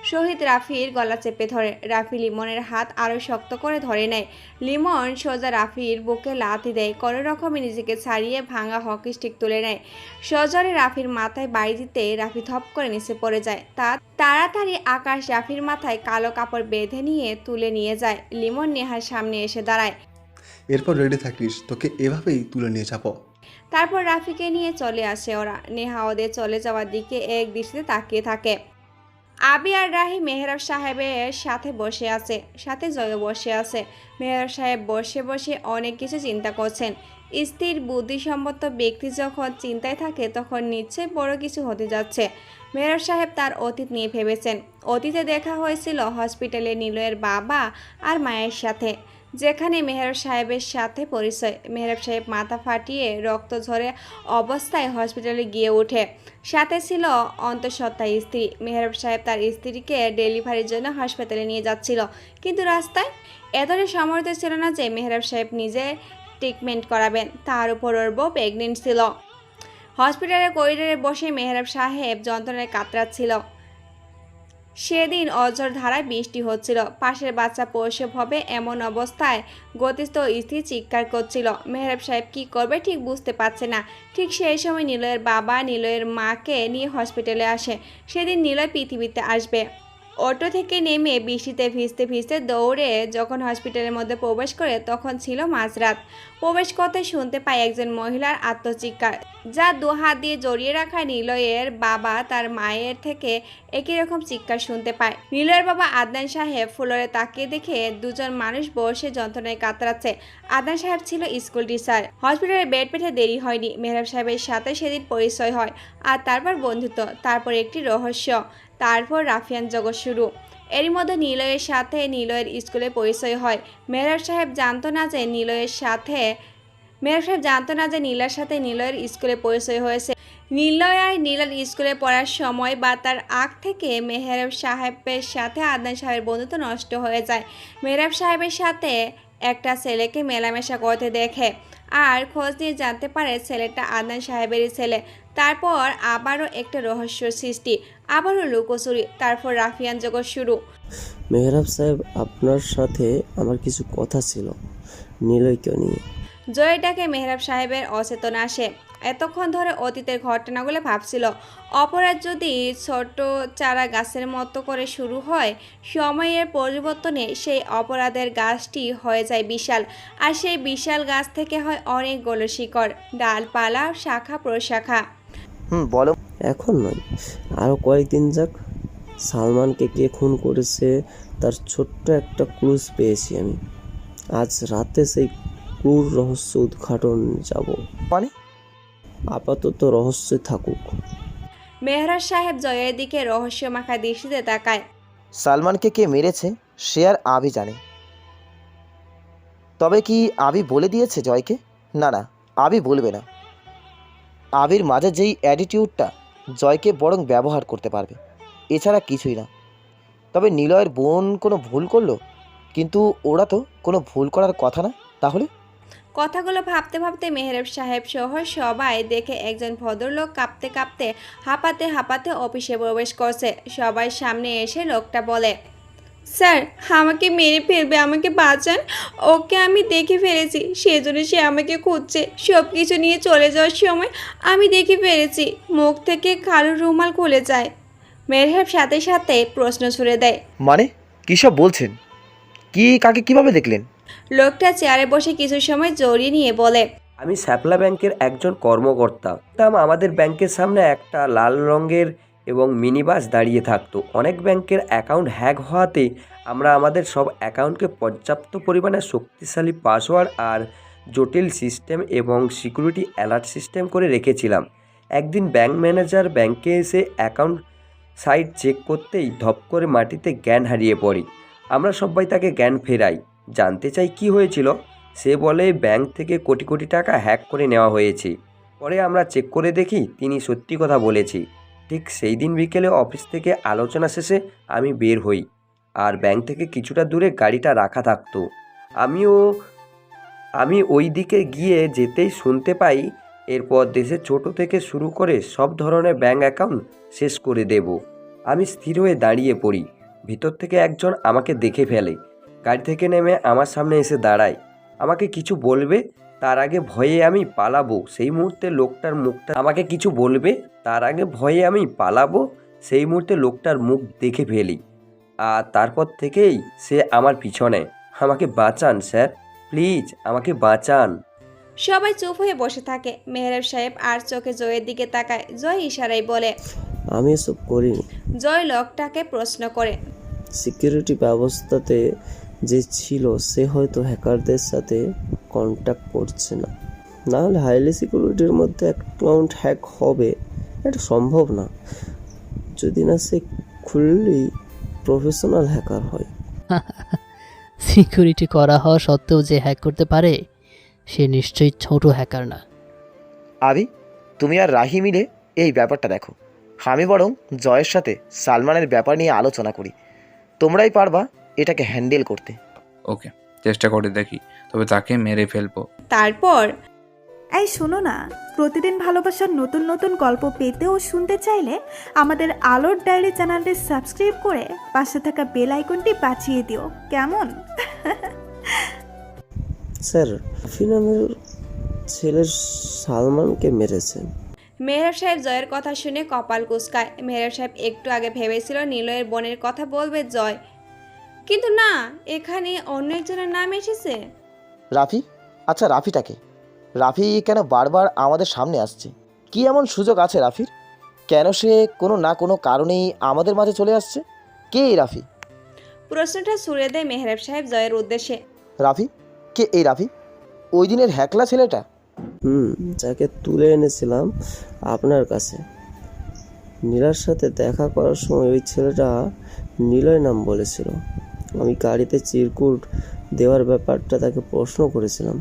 শহীদ রাফির গলা চেপে ধরে। রাফি লিমনের হাত আরও শক্ত করে ধরে নেয়। লিমন সোজা রাফির বুকে লাথি দেয়। কোনো রকমে নিজেকে ছাড়িয়ে ভাঙা হকি স্টিক তুলে নেয়। সজরে রাফির মাথায় বাড়ি দিতে রাফি থপ করে নিচে পড়ে যায়। তাড়াতাড়ি আকাশ রাফির মাথায় কালো কাপড় বেঁধে নিয়ে তুলে নিয়ে যায়। লিমন নেহার সামনে এসে দাঁড়ায়। এরপর রেডি থাকিস, তোকে এভাবেই তুলে নিয়ে যাবো। তারপর রাফিকে নিয়ে চলে আসে ওরা। নেহা ওদের চলে যাওয়ার দিকে এক দৃষ্টিতে তাকিয়ে থাকে। আবি আর রাহি মেহরাব সাহেবের সাথে বসে আছে, সাথে জয় বসে আছে। মেহরাব সাহেব বসে বসে অনেক কিছু চিন্তা করছেন। স্থির বুদ্ধিসম্পন্ন ব্যক্তি যখন চিন্তায় থাকে তখন নিশ্চয়ই বড় কিছু হতে যাচ্ছে। মেহরাব সাহেব তার অতীত নিয়ে ভেবেছেন। অতীতে দেখা হয়েছিল হসপিটালে নিলয়ের বাবা আর মায়ের সাথে, যেখানে মেহরাব সাহেবের সাথে পরিচয়। মেহরাব সাহেব মাথা ফাটিয়ে রক্ত ঝরে অবস্থায় হসপিটালে গিয়ে ওঠে। সাথে ছিল অন্তঃসত্ত্বা স্ত্রী। মেহরাব সাহেব তার স্ত্রীকে ডেলিভারির জন্য হাসপাতালে নিয়ে যাচ্ছিল, কিন্তু রাস্তায় এতটা সামর্থ্য ছিল না যে মেহরাব সাহেব নিজে ট্রিটমেন্ট করাবেন। তার উপর ওর বউ প্রেগনেন্ট ছিল। হসপিটালের করিডোরে বসে মেহরাব সাহেব যন্ত্রণায় কাতরাচ্ছিল। সেদিন অঝোর ধারায় বৃষ্টি হচ্ছিল। পাশের বাচ্চা প্রসব হবে এমন অবস্থায় গতিস্থ স্ত্রী চিৎকার করছিল। মেহরাব সাহেব কী করবে ঠিক বুঝতে পারছে না। ঠিক সেই সময় নিলয়ের বাবা নিলয়ের মাকে নিয়ে হসপিটালে আসে। সেদিন নিলয় পৃথিবীতে আসবে। অটো থেকে নেমে বৃষ্টিতে ভিজতে ভিজতে দৌড়ে যখন হসপিটালের মধ্যে প্রবেশ করে তখন ছিল মাঝরাত। প্রবেশ করতে শুনতে পায় একজন মহিলার আত্মচিৎকার, যা দু হাত দিয়ে জড়িয়ে রাখা নিলয়ের বাবা তার মায়ের থেকে একই রকম চিৎকার শুনতে পায়। নিলয়ের বাবা আদনান সাহেব ফ্লোরে তাকিয়ে দেখে দুজন মানুষ বসে যন্ত্রণায় কাতরাচ্ছে। আদনান সাহেব ছিল স্কুল টিচার। হসপিটালে বেড পেতে দেরি হয়নি। মেহরাব সাহেবের সাথে সেদিন পরিচয় হয়, আর তারপর বন্ধুত্ব, তারপর একটি রহস্য, তারপর রাফিয়ান জগৎ শুরু। এরই মধ্যে নিলয়ের সাথে নিলয়ের স্কুলে পরিচয় হয়। মেহরাব সাহেব জানতো না যে নীলার সাথে নিলয়ের স্কুলে পরিচয় হয়েছে। নিলয় আর নীলার স্কুলে পড়ার সময় বা তার আগ থেকে মেহরাব সাহেবের সাথে আদনান সাহেবের বন্ধুত্ব নষ্ট হয়ে যায়। মেহরাব সাহেবের সাথে একটা ছেলেকে মেলামেশা করতে দেখে আর খোঁজ নিয়ে জানতে পারে ছেলেটা আদনান সাহেবেরই ছেলে। তারপর আবারও একটা রহস্য সৃষ্টি, আবারও লুকোচুরি, তারপর রাফিয়ান জগৎ শুরু। মেহরাব সাহেব, আপনার সাথে আমার কিছু কথা ছিল নিলয়কে নিয়ে। জয়ের ডাকে মেহরাব সাহেবের অচেতন আসে। এতক্ষণ ধরে অতীতের ঘটনাগুলো ভাবছিল। অপরাধ যদি ছোট চারা গাছের মতো করে শুরু হয়, সময়ের পরিবর্তনে সেই অপরাধের গাছটি হয়ে যায় বিশাল, আর সেই বিশাল গাছ থেকে হয় অনেকগুলো শিকড়, ডালপালা, শাখা প্রশাখা। বলো। এখন নয়, আরও কয়েকদিন যাক। সালমানকে কে খুন করেছে তার ছোট্ট একটা ক্লুজ পেয়েছি আমি। আজ রাতে সেই ক্লুর রহস্য উদ্ঘাটন যাব। মানে? আপাতত রহস্য থাকুক। মেহরাজ সাহেব জয়ের দিকে রহস্যমাখা দৃষ্টিতে তাকায়। সালমানকে কে মেরেছে সে আর আবি জানে। তবে কি আবি বলে দিয়েছে জয়কে? না না, আবি বলবে না। আবির মাঝে যেই অ্যাটিটিউডটা, জয়কে বরং ব্যবহার করতে পারবে, এছাড়া কিছুই না। তবে নিলয়ের বোন কোনো ভুল করলো, কিন্তু ওরা তো কোনো ভুল করার কথা না। তাহলে কথাগুলো ভাবতে ভাবতে মেহরাব সাহেব সহ সবাই দেখে একজন ভদ্রলোক কাঁপতে কাঁপতে হাঁপাতে হাঁপাতে অফিসে প্রবেশ করছে। সবাই সামনে এসে লোকটা বলে, স্যার আমাকে মেরে ফেলবে, আমাকে বাঁচান, ওকে আমি দেখে ফেলেছি, সেজন্য সে আমাকে খুঁজছে। সব কিছু নিয়ে চলে যাওয়ার সময় আমি দেখে ফেলেছি, মুখ থেকে কালো রুমাল খুলে যায়। মেহরাব সাথে সাথে প্রশ্ন ছুড়ে দেয়, মানে কী সব বলছেন? কি কাকে কিভাবে দেখলেন? লোকটা চেয়ারে বসে কিছু সময় জড়িয়ে নিয়ে বলে, আমি শ্যাপলা ব্যাংকের একজন কর্মকর্তা। আমাদের ব্যাংকের সামনে একটা লাল রঙের এবং মিনি বাস দাঁড়িয়ে থাকতো। অনেক ব্যাংকের অ্যাকাউন্ট হ্যাক হওয়াতে আমরা আমাদের সব অ্যাকাউন্টকে পর্যাপ্ত পরিমাণে শক্তিশালী পাসওয়ার্ড আর জটিল সিস্টেম এবং সিকিউরিটি অ্যালার্ট সিস্টেম করে রেখেছিলাম। একদিন ব্যাংক ম্যানেজার ব্যাংকে এসে অ্যাকাউন্ট সাইট চেক করতেই ধপ করে মাটিতে জ্ঞান হারিয়ে পড়ি। আমরা সবাই তাকে জ্ঞান ফেরাই। জানতে চাই কি হয়েছিল। সে বলে ব্যাংক থেকে কোটি কোটি টাকা হ্যাক করে নেওয়া হয়েছে। পরে আমরা চেক করে দেখি তিনি সত্যি কথা বলেছি। ঠিক সেই দিন বিকেলে অফিস থেকে আলোচনা শেষে আমি বের হই, আর ব্যাংক থেকে কিছুটা দূরে গাড়িটা রাখা থাকতো। আমি ওই দিকে গিয়ে যেতেই শুনতে পাই, এরপর দেশে ছোট থেকে শুরু করে সব ধরনের ব্যাংক অ্যাকাউন্ট শেষ করে দেব। আমি স্থির হয়ে দাঁড়িয়ে পড়ি। ভিতর থেকে একজন আমাকে দেখে ফেলে, গাড়ি থেকে নেমে আমার সামনে এসে দাঁড়ায়। আমাকে কিছু বলবে তার আগে ভয়ে আমি পালাবো, সেই মুহূর্তে লোকটার মুখটা আমাকে কিছু বলবে তার আগে ভয়ে আমি পালাবো, সেই মুহূর্তে লোকটার মুখ দেখে ফেলি। আর তারপর থেকেই সে আমার পিছনে। আমাকে বাঁচান স্যার, প্লিজ আমাকে বাঁচান। সবাই চুপ হয়ে বসে থাকে। মেহরাব সাহেব আর চোখে জয়ের দিকে তাকায়। জয় ইশারায় বলে, আমি এসব করিনি। জয় লোকটাকে প্রশ্ন করে, সিকিউরিটি ব্যবস্থাতে যে ছিল সে হয়তো হ্যাকারদের সাথে কন্ট্যাক্ট করছে না, নাহলে হাইলি সিকিউরিটির মধ্যে অ্যাকাউন্ট হ্যাক হবে এটা সম্ভব না, যদি না সে খুললেই প্রফেশনাল হ্যাকার হয়। সিকিউরিটি করা হওয়া সত্ত্বেও যে হ্যাক করতে পারে সে নিশ্চয়ই ছোট হ্যাকার না। আবি, তুমি আর রাহি মিলে এই ব্যাপারটা দেখো। আমি বরং জয়ের সাথে সালমানের ব্যাপার নিয়ে আলোচনা করি। তোমরাই পারবা এটাকে হ্যান্ডেল করতে। ওকে, চেষ্টা করে দেখি, তবে তাকে মেরে ফেলবো। তারপর, এই শোনো না, প্রতিদিন ভালোবাসার নতুন নতুন গল্প পেতে ও শুনতে চাইলে আমাদের আলোর ডায়েরি চ্যানেলটি সাবস্ক্রাইব করে পাশে থাকা বেল আইকনটি বাজিয়ে দিও, কেমন? স্যার, রাফি নামের ছেলের সালমানকে মেরেছেন। মেহরাব সাহেব জয়ের কথা শুনে কপাল কুঁচকায়। মেহরাব সাহেব একটু আগে ভেবেছিল নিলয়ের বোনের কথা বলবে জয়, কিন্তু না, এখানে অন্য একজনের নাম এসেছে। রাফি? আচ্ছা, রাফিটাকে রাফি কেন বারবার আমাদের সামনে আসছে? কি এমন সুযোগ আছে রাফির? কেন সে কোনো না কোনো কারণেই আমাদের মাঝে চলে আসছে? কে এই রাফি? প্রশ্নটা ছুড়ে দেয় মেহরাব সাহেব জয়ের উদ্দেশ্যে। রাফি? কে এই রাফি? ওই দিনের হ্যাকলা ছেলেটা? যাকে তুলে এনেছিলাম আপনার কাছে। নীলার সাথে দেখা করার সময় ওই ছেলেটা নিলয় নাম বলেছিল। আমি গাড়িতে চিরকুট দেওয়ার ব্যাপারটা তাকে প্রশ্ন করেছিলাম।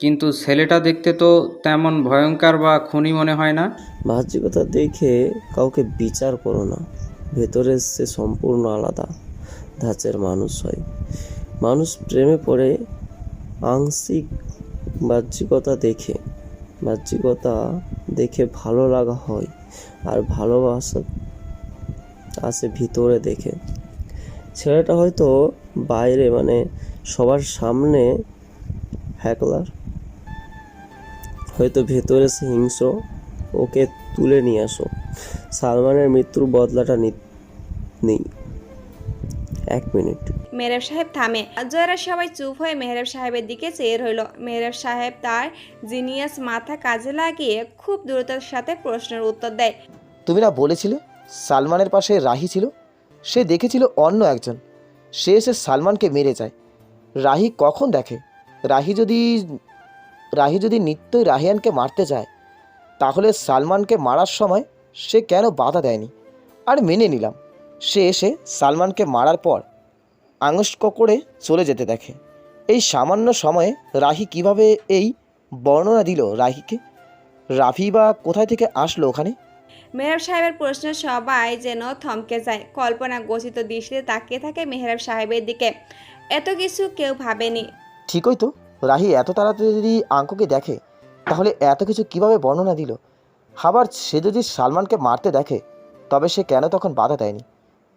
কিন্তু ছেলেটা দেখতে তো তেমন ভয়ঙ্কর বা খুনি মনে হয় না। বাহ্যিকতা দেখে কাউকে বিচার করো না, ভেতরে সে সম্পূর্ণ আলাদা ধাঁচের মানুষ হয়। মানুষ প্রেমে পড়ে আংশিক বাহ্যিকতা দেখে ভালো লাগা হয়, আর ভালোবাসা আছে ভিতরে দেখে। ছেলেটা হয়তো বাইরে, মানে সবার সামনে হ্যাকলার, হয়তো ভেতরে সে হিংস্র। ওকে তুলে নিয়ে আসো। সালমানের মৃত্যুর বদলাটা নেই। 1 মিনিট। মেহরাব সাহেব থামে। জয়েরা সবাই চুপ হয়ে মেহরাব সাহেবের দিকে চেয়ে রইল। মেহরাব সাহেব তার জিনিয়াস মাথা কাজে লাগিয়ে খুব দ্রুততার সাথে প্রশ্নের উত্তর দেয়। তুমি না বলেছিলে সালমানের পাশে রাহি ছিল? সে দেখেছিল অন্য একজন। সে এসে সালমানকে মেরে যায়। রাহি কখন দেখে? রাহি যদি নিত্যই রাহিয়ানকে মারতে চায়, তাহলে সালমানকে মারার সময় সে কেন বাধা দেয়নি? আর মেনে নিলাম সে এসে সালমানকে মারার পর আঙুষ্ক করে চলে যেতে দেখে। এই সামান্য সময়ে রাহি কিভাবে এই বর্ণনা দিল রাহিকে? রাফি বা কোথায় থেকে আসলো ওখানে? মেহরাব সাহেবের প্রশ্ন সবাই যেন থমকে যায়। কল্পনা গঠিত দৃষ্টিতে তাকিয়ে থাকে মেহরাব সাহেবের দিকে। এত কিছু কেউ ভাবেনি। ঠিকই তো, রাহি এত তাড়াতাড়ি যদি আঙ্ককে দেখে, তাহলে এত কিছু কিভাবে বর্ণনা দিল? আবার সে যদি সালমানকে মারতে দেখে, তবে সে কেন তখন বাধা দেয়নি?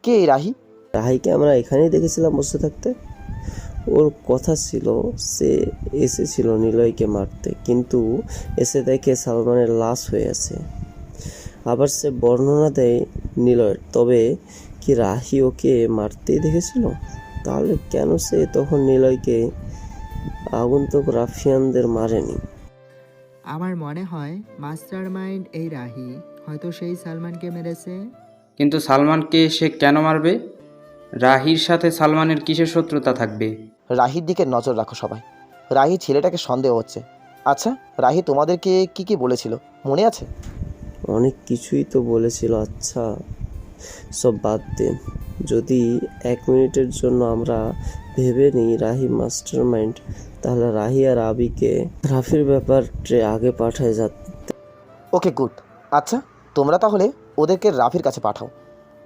কে এই রাহি? রাহিকে আমরা এখানেই দেখেছিলাম বসে থাকতে। ওর কথা ছিল সে এসেছিল নিলয়কে মারতে, কিন্তু এসে দেখে সালমানের লাশ হয়ে আছে। আবার সে বর্ণনা দেয় নিলয়ের। তবে কি রাহি ওকে মারতেই দেখেছিল? তাহলে কেন সে তখন নিলয়কে আগন্তুক রাফিয়ানদের মারেনি? আমার মনে হয় মাস্টার মাইন্ড এই রাহি, হয়তো সেই সালমানকে মেরেছে। কিন্তু সালমানকে সে কেন মারবে? রাহির সাথে সালমানের কিসের শত্রুতা থাকবে? রাহির দিকে নজর রাখো সবাই। রাহি ছেলেটাকে সন্দেহ হচ্ছে। আচ্ছা, রাহি তোমাদেরকে কি কি বলেছিল মনে আছে? অনেক কিছুই তো বলেছিল। আচ্ছা, সব বাদ দিন। যদি 1 মিনিটের জন্য আমরা ভেবে নিই রাহি মাস্টার মাইন্ড, তাহলে রাহি আর আবিকে রাফির ব্যাপারে আগে পাঠায় যাতে। ওকে, গুড। আচ্ছা, তোমরা তাহলে ওদেরকে রাফির কাছে পাঠাও।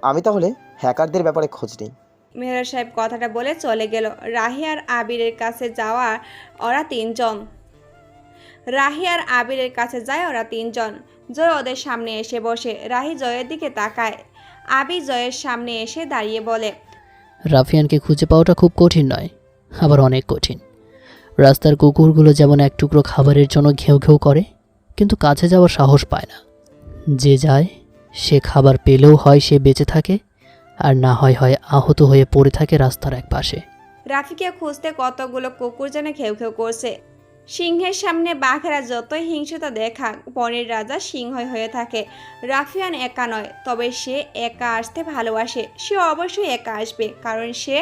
আমি তাহলে হ্যাকারদের ব্যাপারে খোঁজ নিই। মেহরাব সাহেব কথাটা বলে চলে গেল। রাহি আর আবিরের কাছে যায় ওরা তিনজন। জয় ওদের সামনে এসে বসে। রাহি জয়ের দিকে তাকায়। আবি জয়ের সামনে এসে দাঁড়িয়ে বলে, রাফিয়ানকে খুঁজে পাওয়াটা খুব কঠিন নয়, আবার অনেক কঠিন। রাস্তার কুকুরগুলো যেমন এক টুকরো খাবারের জন্য ঘেউ ঘেউ করে, কিন্তু কাছে যাওয়ার সাহস পায় না। যে যায় সে খাবার পেলেও হয় সে বেঁচে থাকে, আর না হয় আহত হয়ে পড়ে থাকে রাস্তার এক পাশে। রাফিকে খুঁজতে কতগুলো কুকুর যেন ঘেউ ঘেউ করছে। সিংহের সামনে বাঘেরা যতই হিংসতা দেখাক, বনের রাজা সিংহই হয়ে থাকে। রাফিয়ান একা নয়, তবে সে একা আসতে ভালোবাসে। সে অবশ্যই একা আসবে, কারণ সে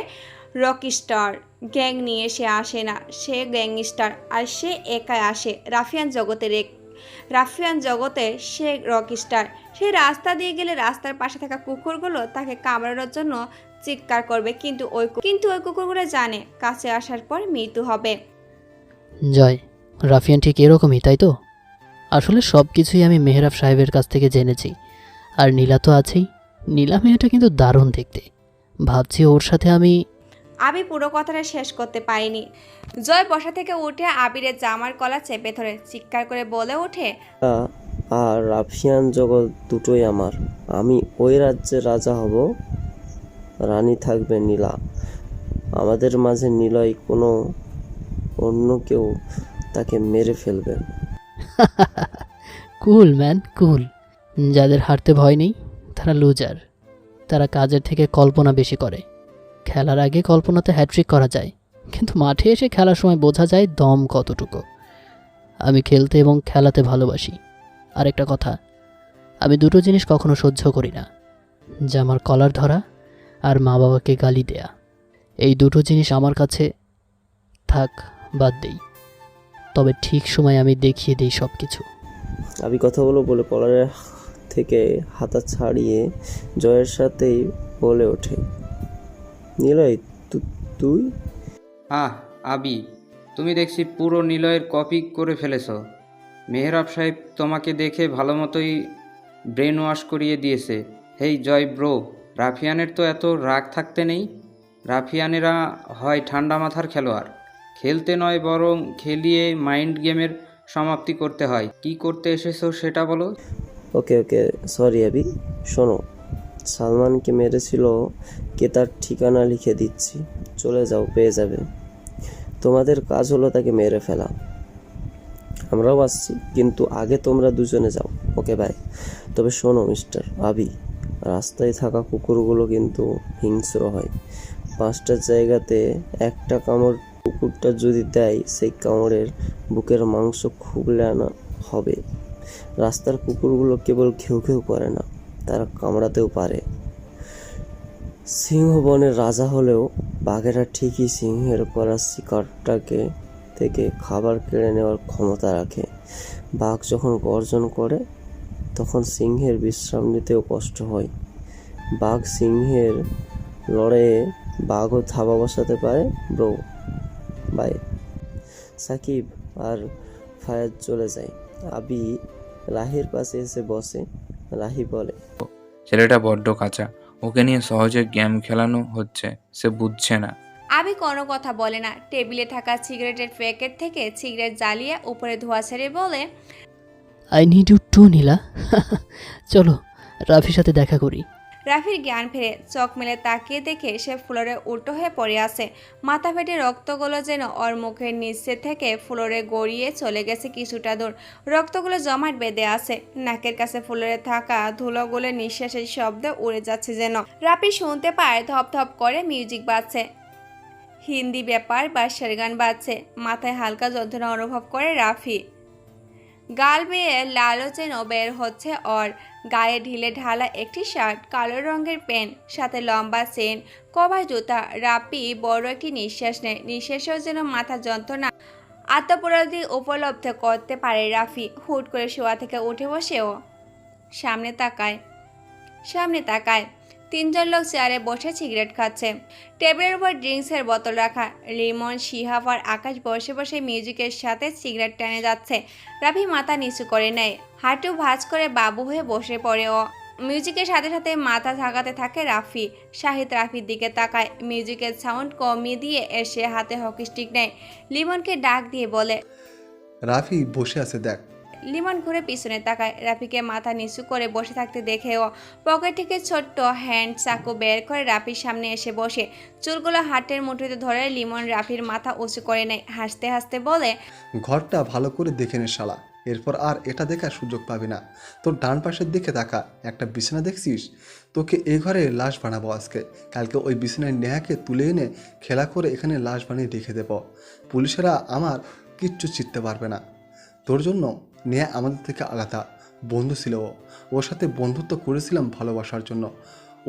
রকস্টার। গ্যাং নিয়ে সে আসে না, সে গ্যাংস্টার। আর সে একাই আসে রাফিয়ান জগতে সে রকস্টার। সে রাস্তা দিয়ে গেলে রাস্তার পাশে থাকা কুকুরগুলো তাকে কামড়ানোর জন্য চিৎকার করবে, কিন্তু ওই কুকুরগুলো জানে কাছে আসার পর মৃত্যু হবে। জয়, রাফিয়ান ঠিক এরকমই, তাই তো? আসলে সব কিছুই আমি মেহরাব সাহেবের কাছ থেকে জেনেছি। আর নীলা তো আছেই। নীলা মেয়েটা কিন্তু দারুণ দেখতে। ভাবছি ওর সাথে আমি। আবি পুরো কথাটা শেষ করতে পারেনি। জয় বসা থেকে উঠে আবিরের জামার কলা চেপে ধরে চিৎকার করে বলে ওঠে, আর রাফিয়ান জগৎ দুটোই আমার। আমি ওই রাজ্যের রাজা হব, রানী থাকবে নীলা। আমাদের মাঝে নিলয় কোনো অন্য কেউ তাকে মেরে ফেলবে। কুল ম্যান, কুল। যাদের হারতে ভয় নেই তারা লুজার। তারা কাজের থেকে কল্পনা বেশি করে। খেলার আগে কল্পনাতে হ্যাট্রিক করা যায়, কিন্তু মাঠে এসে খেলার সময় বোঝা যায় দম কতটুকু। আমি খেলতে এবং খেলাতে ভালোবাসি। আরেকটা কথা, আমি দুটো জিনিস কখনো সহ্য করি না, জামার কলার ধরা আর মা বাবাকে গালি দেয়া। এই দুটো জিনিস আমার কাছে থাক, বাদ দেই, তবে ঠিক সময় আমি দেখিয়ে দিই সব কিছু। আমি কথা বলে কলারের থেকে হাতা ছাড়িয়ে জয়ের সাথেই বলে ওঠে, নিলয় তুই? আবি, তুমি দেখছি পুরো নিলয়ের কপি করে ফেলেছ। মেহরাব সাহেব তোমাকে দেখে ভালো মতোই ব্রেন ওয়াশ করিয়ে দিয়েছে। হেই জয় ব্রো, রাফিয়ানের তো এত রাগ থাকতে নেই। রাফিয়ানেরা হয় ঠান্ডা মাথার খেলোয়াড়, খেলতে নয় বরং খেলিয়ে মাইন্ড গেমের সমাপ্তি করতে হয়। কি করতে এসেছো সেটা বলো। ওকে সরি আবি। শোনো, সালমানকে মেরেছিল কে তার ঠিকানা লিখে দিচ্ছি, চলে যাও, পেয়ে যাবে। তোমাদের কাজ হলো তাকে মেরে ফেলা। আমরাও আসছি, কিন্তু আগে তোমরা দুজনে যাও। Okay bye. তবে শোনো মিস্টার আবি, রাস্তায় থাকা কুকুরগুলো কিন্তু হিংস্র হয়। 5টা জায়গাতে একটা কামড় কুকুরটা যদি দেয়, সেই কামড়ের বুকের মাংস খুবলে আনা হবে। রাস্তার কুকুরগুলো কেবল ঘেউ ঘেউ করে না, তারা কামড়াতেও পারে। সিংহ বনের রাজা হলেও বাঘেরা ঠিকই সিংহের করা শিকারটাকে থেকে খাবার কেড়ে নেওয়ার ক্ষমতা রাখে। বাঘ যখন গর্জন করে তখন সিংহের বিশ্রাম নিতেও কষ্ট হয়। বাঘ সিংহের লড়াইয়ে বাঘও থাবা বসাতে পারে। Bro bye. সাকিব আর ফায়াজ চলে যায়। আবি রাহির পাশে এসে বসে। রাহি বলে, ছেলেটা বড্ড কাঁচা, ওকে নিয়ে সহজে গেম খেলানো হচ্ছে, সে বুঝছে না। আবি কোনো কথা বলে না। টেবিলে থাকা সিগারেটের প্যাকেট থেকে সিগারেট জ্বালিয়ে উপরে ধোঁয়া ছেড়ে বলে, আই নিড ইউ টু নীলা। চলো রাফির সাথে দেখা করি। রাফির জ্ঞান ফেরে চোখ মেলে তাকিয়ে দেখে সে ফ্লোরে উল্টো হয়ে পড়ে আছে। মাথা ফেটে রক্তগুলো যেন ওর মুখের নিচে থেকে ফ্লোরে গড়িয়ে চলে গেছে কিছুটা দূর। রক্তগুলো জমাট বেঁধে আছে। নাকের কাছে ফ্লোরে থাকা ধুলোগুলো নিঃশ্বাসের শব্দে উড়ে যাচ্ছে যেন। রাফি শুনতে পায় ধপ ধপ করে মিউজিক বাজছে, হিন্দি ব্যাপার বা গান বাজছে। মাথায় হালকা যন্ত্রণা অনুভব করে রাফি। গাল বেয়ে লালও যেন বের হচ্ছে ওর। গায়ে ঢিলে ঢালা একটি শার্ট, কালো রঙের প্যান্ট, সাথে লম্বা চেন, কভার জুতা। রাফি বড় একটি নিঃশ্বাস নেয়। নিঃশ্বাসেও যেন মাথা যন্ত্রণা আত্মপরাধী উপলব্ধ করতে পারে রাফি। হুট করে শোয়া থেকে উঠে বসেও সামনে তাকায়। 3জন লোক চেয়ারে বসে সিগারেট খাচ্ছে। টেবিলের উপর ড্রিঙ্কসের বোতল রাখা। লিমন, শিহাব আর আকাশ বসে বসে মিউজিকের সাথে সিগারেট টেনে যাচ্ছে। রাফি মাথা নিচু করে নেয়, হাঁটু ভাঁজ করে বাবু হয়ে বসে পড়ে ও। মিউজিকের সাথে সাথে মাথা ঝাঁকাতে থাকে রাফি। শাহিদ রাফির দিকে তাকায়। মিউজিকের সাউন্ড কমিয়ে দিয়ে এসে হাতে হকি স্টিক নেয়। লিমনকে ডাক দিয়ে বলে, রাফি বসে আছে দেখ। লিমন ঘুরে পিছনে তাকায়। রাফিকে মাথা নিচু করে বসে থাকতে দেখেও পকেট থেকে ছোট্ট হ্যান্ড চাকু বের করে রাফির সামনে এসে বসে। চুলগুলো হাতের মুঠোতে ধরে লিমন রাফির মাথা উঁচু করে নেয়। হাসতে হাসতে বলে, ঘরটা ভালো করে দেখে নে শালা, এরপর আর এটা দেখার সুযোগ পাবি না। তোর ডান পাশের দিকে তাকা, একটা বিছানা দেখছিস? তোকে এই ঘরে লাশ বানাবো আজকে। কালকে ওই বিছানায় নেহাকে তুলে এনে খেলা করে এখানে লাশ বানিয়ে রেখে দেব। পুলিশেরা আমার কিচ্ছু চিনতে পারবে না। তোর জন্য নেহা আমাদের থেকে আলাদা বন্ধু ছিল। ওর সাথে বন্ধুত্ব করেছিলাম ভালোবাসার জন্য,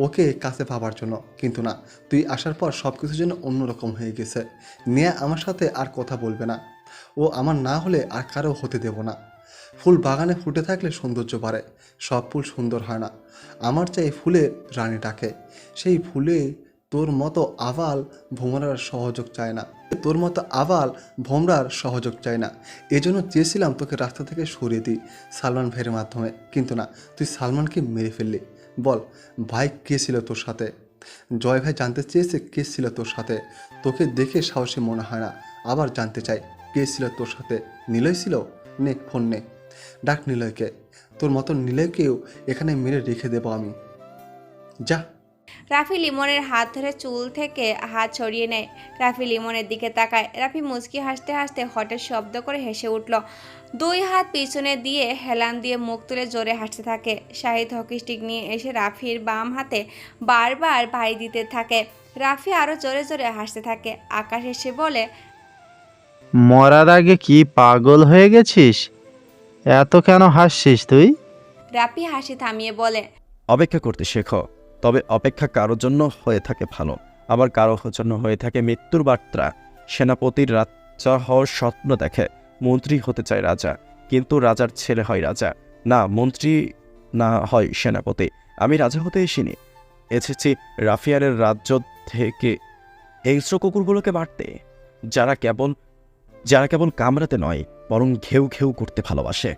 ওকে কাছে পাবার জন্য। কিন্তু না, তুই আসার পর সব কিছু যেন অন্যরকম হয়ে গেছে। নেহা আমার সাথে আর কথা বলবে না। ও আমার না হলে আর কারো হতে দেব না। ফুল বাগানে ফুটে থাকলে সৌন্দর্য বাড়ে, সব ফুল সুন্দর হয় না। আমার চাই ফুলে রানী ডাকে। সেই ফুলে তোর মতো আবাল ভোমরার সহযোগ চায় না। এজন্য চেয়েছিলাম তোকে রাস্তা থেকে সরিয়ে দিই সালমান ভাইয়ের মাধ্যমে, কিন্তু না, তুই সালমানকে মেরে ফেললি। বল ভাই কে ছিল তোর সাথে? জয় ভাই জানতে চেয়েছে কে ছিল তোর সাথে। তোকে দেখে সাহসী মনে হয় না, আবার জানতে চাই কে ছিল তোর সাথে। নিলয় ছিল? নে ফোন নে, ডাক নিলয়কে। তোর মতো নিলয়কেও এখানে মেরে রেখে দেবো আমি। যা। রাফি লিমনের হাত ধরে চুল থেকে হাত ছড়িয়ে নেয়। রাফি লিমনের দিকে তাকায়। রাফি মুচকি হাসতে হাসতে হঠাৎ শব্দ করে হেসে উঠল। 2 হাত পিছনে দিয়ে হেলান দিয়ে মুখ তুলে জোরে হাসতে থাকে। শাহিদ হকি স্টিক নিয়ে এসে রাফির বাম হাতে বারবার বাড়ি দিতে থাকে। রাফি আরও জোরে জোরে হাসতে থাকে। আকাশ এসে বলে, মরার আগে কি পাগল হয়ে গেছিস? এত কেন হাসছিস তুই? রাফি হাসি থামিয়ে বলে, অপেক্ষা করতে শেখো। তবে অপেক্ষা কারোর জন্য হয়ে থাকে ভালো, আবার কারো জন্য হয়ে থাকে মৃত্যুর বার্তা। সেনাপতির রাজা হওয়ার স্বপ্ন দেখে, মন্ত্রী হতে চায় রাজা, কিন্তু রাজার ছেলে হয় রাজা, না মন্ত্রী না হয় সেনাপতি। আমি রাজা হতে এসেছি রাফিয়ানের রাজ্য থেকে হিংস্র কুকুরগুলোকে মারতে, যারা কেবল কামড়াতে নয় বরং ঘেউ ঘেউ করতে ভালোবাসে।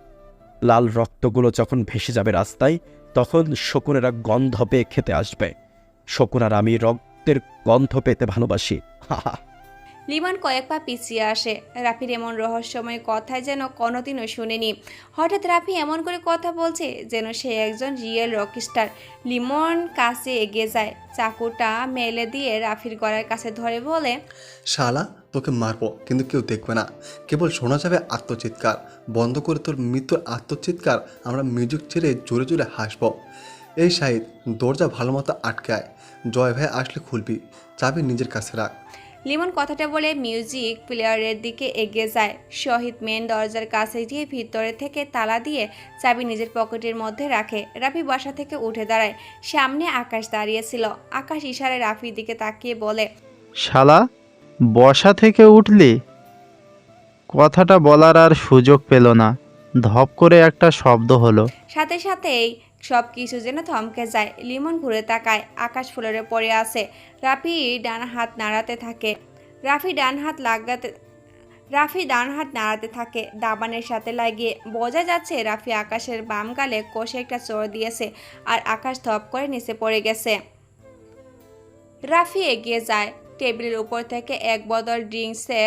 লাল রক্তগুলো যখন ভেসে যাবে রাস্তায়, তখন শকুনেরা গন্ধ পেয়ে খেতে আসবে। শকুন আর আমি রক্তের গন্ধ পেতে ভালোবাসি। লিমন কয়েক পা পিছিয়ে আসে। রাফির এমন রহস্যময় কথায় যেন কোনোদিনও শুনেনি। হঠাৎ রাফি এমন করে কথা বলছে যেন সে একজন রিয়েল রকস্টার। লিমন কাছে এগিয়ে যায়, চাকুটা মেলে দিয়ে রাফির গলার কাছে ধরে বলে, শালা তোকে মারবো, কিন্তু কেউ দেখবে না, কেবল শোনা যাবে আত্মচিৎকার। বন্ধ করে তোর মৃত্যুর আত্মচিৎকার আমরা মিউজিক ছেড়ে জোরে জোরে হাসবো। এই শাহিদ, দরজা ভালো মতো আটকায়, জয় ভাই আসলে খুলবি, চাবি নিজের কাছে রাখ। লিমন কথাটা বলে মিউজিক প্লেয়ারের দিকে এগিয়ে যায়। শহীদ মেন দরজার কাছে গিয়ে ভিতরে থেকে তালা দিয়ে চাবি নিজের পকেটের মধ্যে রাখে। রাফি বাসা থেকে উঠে দাঁড়ায়। সামনে আকাশ দাঁড়িয়েছিল। আকাশ ইশারায় রাফির দিকে তাকিয়ে বলে, শালা, বসা থেকে উঠলি? কথাটা বলার আর সুযোগ পেল না, ধপ করে একটা শব্দ হলো। সাথে সাথেই সব কিছু যেন থমকে যায়। লিমন ঘুরে তাকায়, আকাশ ফ্লোরে পড়ে আছে। রাফি ডান হাত নাড়াতে থাকে। রাফি ডান হাত নাড়াতে থাকে দাবানের সাথে লাগিয়ে। বোঝা যাচ্ছে রাফি আকাশের বাম গালে কষে একটা চড় দিয়েছে আর আকাশ ধপ করে নিচে পড়ে গেছে। রাফি এগিয়ে যায়, টেবিলের উপর থেকে এক বোতল ড্রিঙ্কসে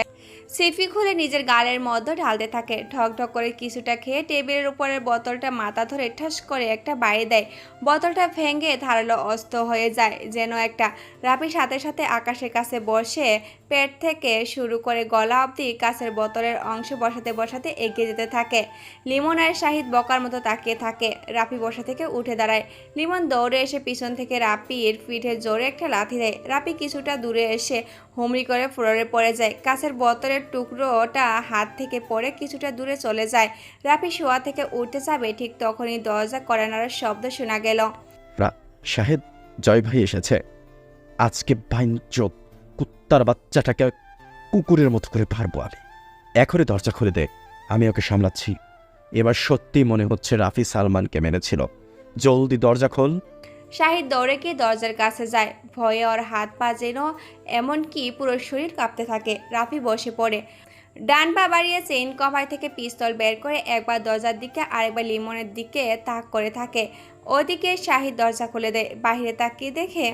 সিফি খুলে নিজের গালের মধ্যে ঢালতে থাকে। ঠক ঠক করে কিছুটা খেয়ে টেবিলের উপরের বোতলটা মাথা ধরে ঠাস করে একটা বাড়ি দেয়। বোতলটা ভেঙে ধারালো অস্ত্র হয়ে যায় যেন একটা। রাফি সাথে সাথে আকাশের কাছে বসে পেট থেকে শুরু করে গলা অবধি কাছের বোতলের অংশ বসাতে বসাতে এগিয়ে যেতে থাকে। লিমন আর শাহিদ বকার মতো তাকিয়ে থাকে। রাফি বসা থেকে উঠে দাঁড়ায়। লিমন দৌড়ে এসে পিছন থেকে রাফির পিঠে জোরে একটা লাথি দেয়। রাফি কিছুটা দূরে এসে হুমড়ি করে ফ্লোরে পড়ে যায়। কাছের বোতলের টুকরোটা হাত থেকে পড়ে কিছুটা দূরে চলে যায়। রাফি শোয়া থেকে উঠতে যাবে, ঠিক তখনই দরজা কড়া নাড়ার শব্দ শোনা গেল। শাহেদ, জয় ভাই এসেছে। আজকে বাইনচোদ কুত্তার বাচ্চাটাকে কুকুরের মতো করে পারবো আমি। এখনই দরজা খুলে দে, আমি ওকে সামলাচ্ছি। এবার সত্যি মনে হচ্ছে রাফি সালমানকে মেরেছিল। জলদি দরজা খোল। শাহিদ দৌড়ে গিয়ে দরজার কাছে যায়। ভয়ে ওর হাত পা যেন এমনকি পুরো শরীর কাঁপতে থাকে। রাফি বসে পড়ে, ডান পা বাড়িয়ে চেইন কভার থেকে পিস্তল বের করে একবার দরজার দিকে আরেকবার লিমনের দিকে তাক করে থাকে। ওদিকে শাহিদ দরজা খুলে দেয়। বাহিরে তাকিয়ে দেখে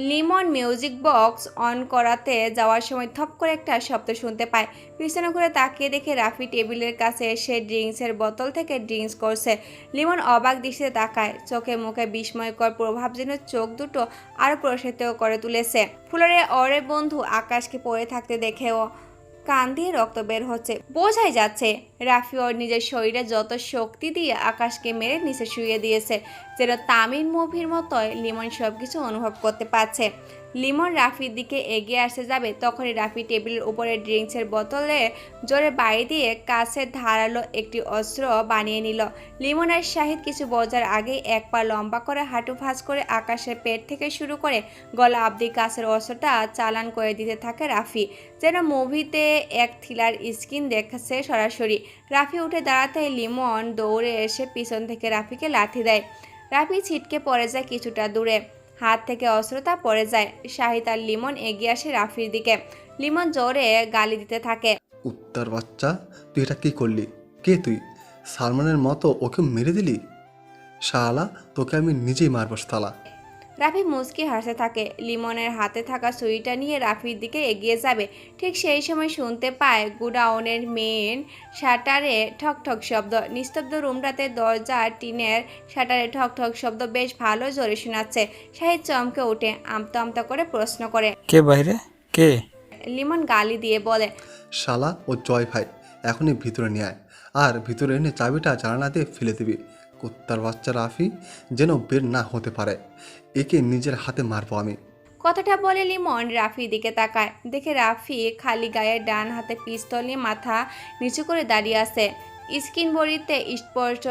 লিমন মিউজিক বক্স অন করাতে যাওয়ার সময় থপ করে একটা শব্দ শুনতে পায়। পিছনে ঘুরে তাকিয়ে দেখে রাফি টেবিলের কাছে এসে ড্রিঙ্কসের বোতল থেকে ড্রিঙ্কস করছে। লিমন অবাক দৃষ্টিতে তাকায়। চোখে মুখে বিস্ময়কর প্রভাব যেন চোখ দুটো আরও প্রসারিত করে তুলেছে। ফ্লোরে ওরে বন্ধু আকাশকে পড়ে থাকতে দেখেও কান দিয়ে রক্ত বের হচ্ছে। বোঝাই যাচ্ছে রাফি ওর নিজের শরীরে যত শক্তি দিয়ে আকাশকে মেরে নিচে শুইয়ে দিয়েছে। যেন তামিল মুভির মতোই লিমন সব কিছু অনুভব করতে পারছে। লিমন রাফির দিকে এগিয়ে আসতে যাবে, তখনই রাফি টেবিলের উপরে ড্রিঙ্কসের বোতলে জোরে বাড়ি দিয়ে কাছে ধারালো একটি অস্ত্র বানিয়ে নিল। লিমন আর শাহিদ কিছু বোঝার আগেই এক পা লম্বা করে হাঁটু ভাঁজ করে আকাশের পেট থেকে শুরু করে গলা অবধি কাছের অস্ত্রটা চালান করে দিতে থাকে রাফি। যেন মুভিতে এক থ্রিলার স্ক্রিন দেখছে সরাসরি। রাফি উঠে দাঁড়াতে লিমন দৌড়ে এসে পিছন থেকে রাফিকে লাথি দেয়। রাফি ছিটকে পড়ে যায় কিছুটা দূরে, হাত থেকে অস্ত্রটা পড়ে যায়। শাহিদ আর লিমন এগিয়ে আসে রাফির দিকে। লিমন জোরে গালি দিতে থাকে, উত্তর বাচ্চা, তুই এটা কি করলি? কে তুই? সালমানের মতো ওকে মেরে দিলি? শালা, তোকে আমি নিজেই মারবো শালা। রাফি মুচকি হাসতে থাকে। লিমনের হাতে থাকা সুইটা নিয়ে রাফির দিকে এগিয়ে যাবে। ঠিক সেই সময় শুনতে পায় গুডাউনের মেন শাটারে ঠক ঠক শব্দ। নিস্তব্ধ রুমটাতে দরজা টিনের শাটারে ঠক ঠক শব্দ বেশ ভালো জোরে শোনাচ্ছে। শাহিদ চমকে উঠে আমতা আমতা করে প্রশ্ন করে, কে বাইরে? কে? লিমন গালি দিয়ে বলে, শালা ও জয় ভাই, এখনই ভিতরে নিয়ে আয়, আর ভিতরে এনে চাবিটা জানালা দিয়ে ফেলে দিবি। কুত্তার বাচ্চা রাফি যেন বের না হতে পারে, একে নিজের হাতে মারবো আমি। কথাটা বলে লিমন রাফির দিকে তাকায়। দেখে রাফি খালি গায়ে ডান হাতে পিস্তল নিয়ে মাথা নিচু করে দাঁড়িয়ে আছে। স্কিন বড়িতে স্পষ্ট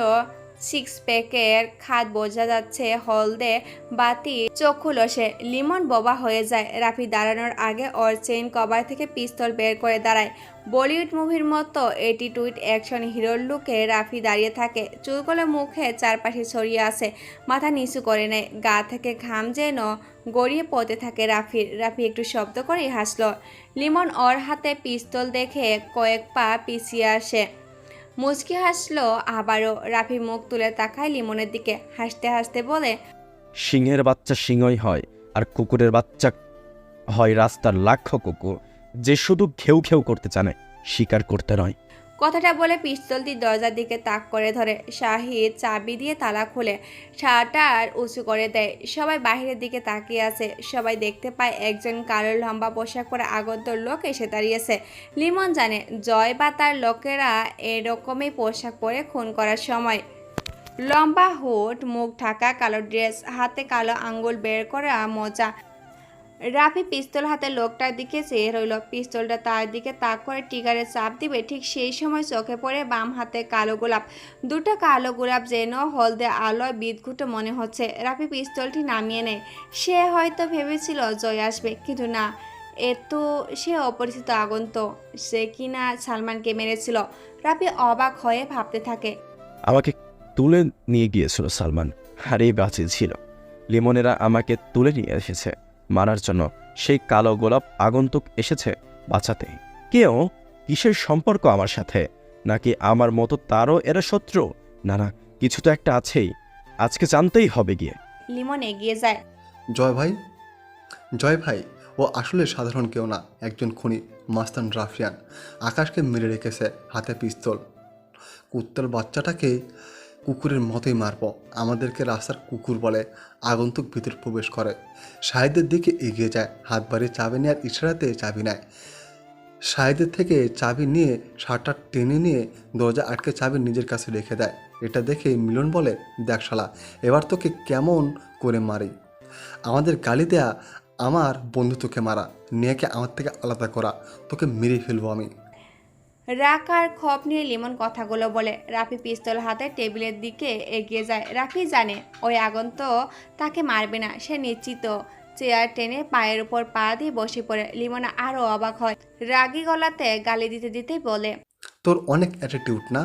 সিক্স প্যাকের খাদ বোঝা যাচ্ছে। হলদে বাতি চক্ষু লসে। লিমন বোবা হয়ে যায়। রাফি দাঁড়ানোর আগে ওর চেইন কভার থেকে পিস্তল বের করে দাঁড়ায়। বলিউড মুভির মতো অ্যাটিটিউড অ্যাকশন হিরোর লুকে রাফি দাঁড়িয়ে থাকে। চুলগুলো মুখে চারপাশে ছড়িয়ে আছে, মাথা নিচু করে নেয়। গা থেকে ঘাম যেন গড়িয়ে পড়তে থাকে রাফির। রাফি একটু শব্দ করেই হাসল। লিমন ওর হাতে পিস্তল দেখে কয়েক পা পিছিয়ে আসে। মুচকি হাসলো আবারও। রাফি মুখ তুলে তাকায় লিমনের দিকে, হাসতে হাসতে বলে, সিংহের বাচ্চা সিংহই হয়, আর কুকুরের বাচ্চা হয় রাস্তার লাখ কুকুর, যে শুধু ঘেউ ঘেউ করতে জানে, শিকার করতে নয়। কথাটা বলে পিস্তলটি দরজার দিকে তাক করে ধরে। শাহিদ চাবি দিয়ে তালা খুলে শাটার উঁচু করে দেয়। সবাই বাহিরের দিকে তাকিয়ে আছে। সবাই দেখতে পায় একজন কালো লম্বা পোশাক পরে আগন্তুক লোক এসে দাঁড়িয়েছে। লিমন জানে জয় বা তার লোকেরা এরকমই পোশাক পরে খুন করার সময়। লম্বা হুড, মুখ ঢাকা, কালো ড্রেস, হাতে কালো আঙ্গুল বের করা মোজা। রাফি পিস্তল হাতে লোকটার দিকে চেয়ে রইল। পিস্তলটা তার দিকে তাক করে ট্রিগারে চাপ দিবে, ঠিক সেই সময় চোখে পড়ে বাম হাতে কালো গোলাপ। দুটো কালো গোলাপ যেন হলদে আলোয় বিদঘুট মনে হচ্ছে। রাফি পিস্তলটি নামিয়ে নেয়। সে হয়তো ভেবেছিল জয় আসবে, কিন্তু না, সে অপরিচিত আগন্তুক, সে কিনা সালমানকে মেরেছিল। রাফি অবাক হয়ে ভাবতে থাকে। আমাকে তুলে নিয়ে গিয়েছিল সালমান, আর এই বাঁচিয়েছিল। লিমনেরা আমাকে তুলে নিয়ে এসেছে মারার জন্য। সেই কালো গোলাপ আগন্তুক এসেছে বাঁচাতে। কেউ কিসের সম্পর্ক আমার সাথে? নাকি আমার মতো তারও এরা শত্রু? না না, কিছু তো একটা আছেই, আজকে জানতেই হবে গিয়ে। লিমন এগিয়ে যায়। জয় ভাই, ও আসলে সাধারণ কেউ না, একজন খুনি, মাস্তান রাফিয়ান। আকাশকে মেরে রেখেছে, হাতে পিস্তল। কুত্তার বাচ্চাটাকে কুকুরের মতোই মারব। আমাদেরকে রাস্তার কুকুর বলে। আগন্তুক ভিতরে প্রবেশ করে, শাহিদের দিকে এগিয়ে যায়, হাত বাড়িয়ে চাবি নেওয়ার ইশারাতে চাবি নেয়। শাহিদের থেকে চাবি নিয়ে শার্টটা টেনে নিয়ে দরজা আটকে চাবি নিজের কাছে রেখে দেয়। এটা দেখে মিলন বলে, দেখ শালা, এবার তোকে কেমন করে মারি। আমাদের গালি দেয়া, আমার বন্ধু তোকে মারা, নিয়েকে আমার থেকে আলাদা করা, তোকে মেরে ফেলবো আমি। রাগ আর ক্ষোভ নিয়ে লিমন কথাগুলো বলে। রাফি পিস্তল হাতে টেবিলের দিকে এগিয়ে যায়। রাফি জানে ওই আগন্তুক তাকে মারবে না, সে নিশ্চিত। চেয়ার টেনে পায়ের উপর পা দিয়ে বসে পড়ে। লিমন আরও অবাক হয়। রাগী গলাতে গালি দিতে দিতেই বলে, তোর অনেক অ্যাটিটিউড না?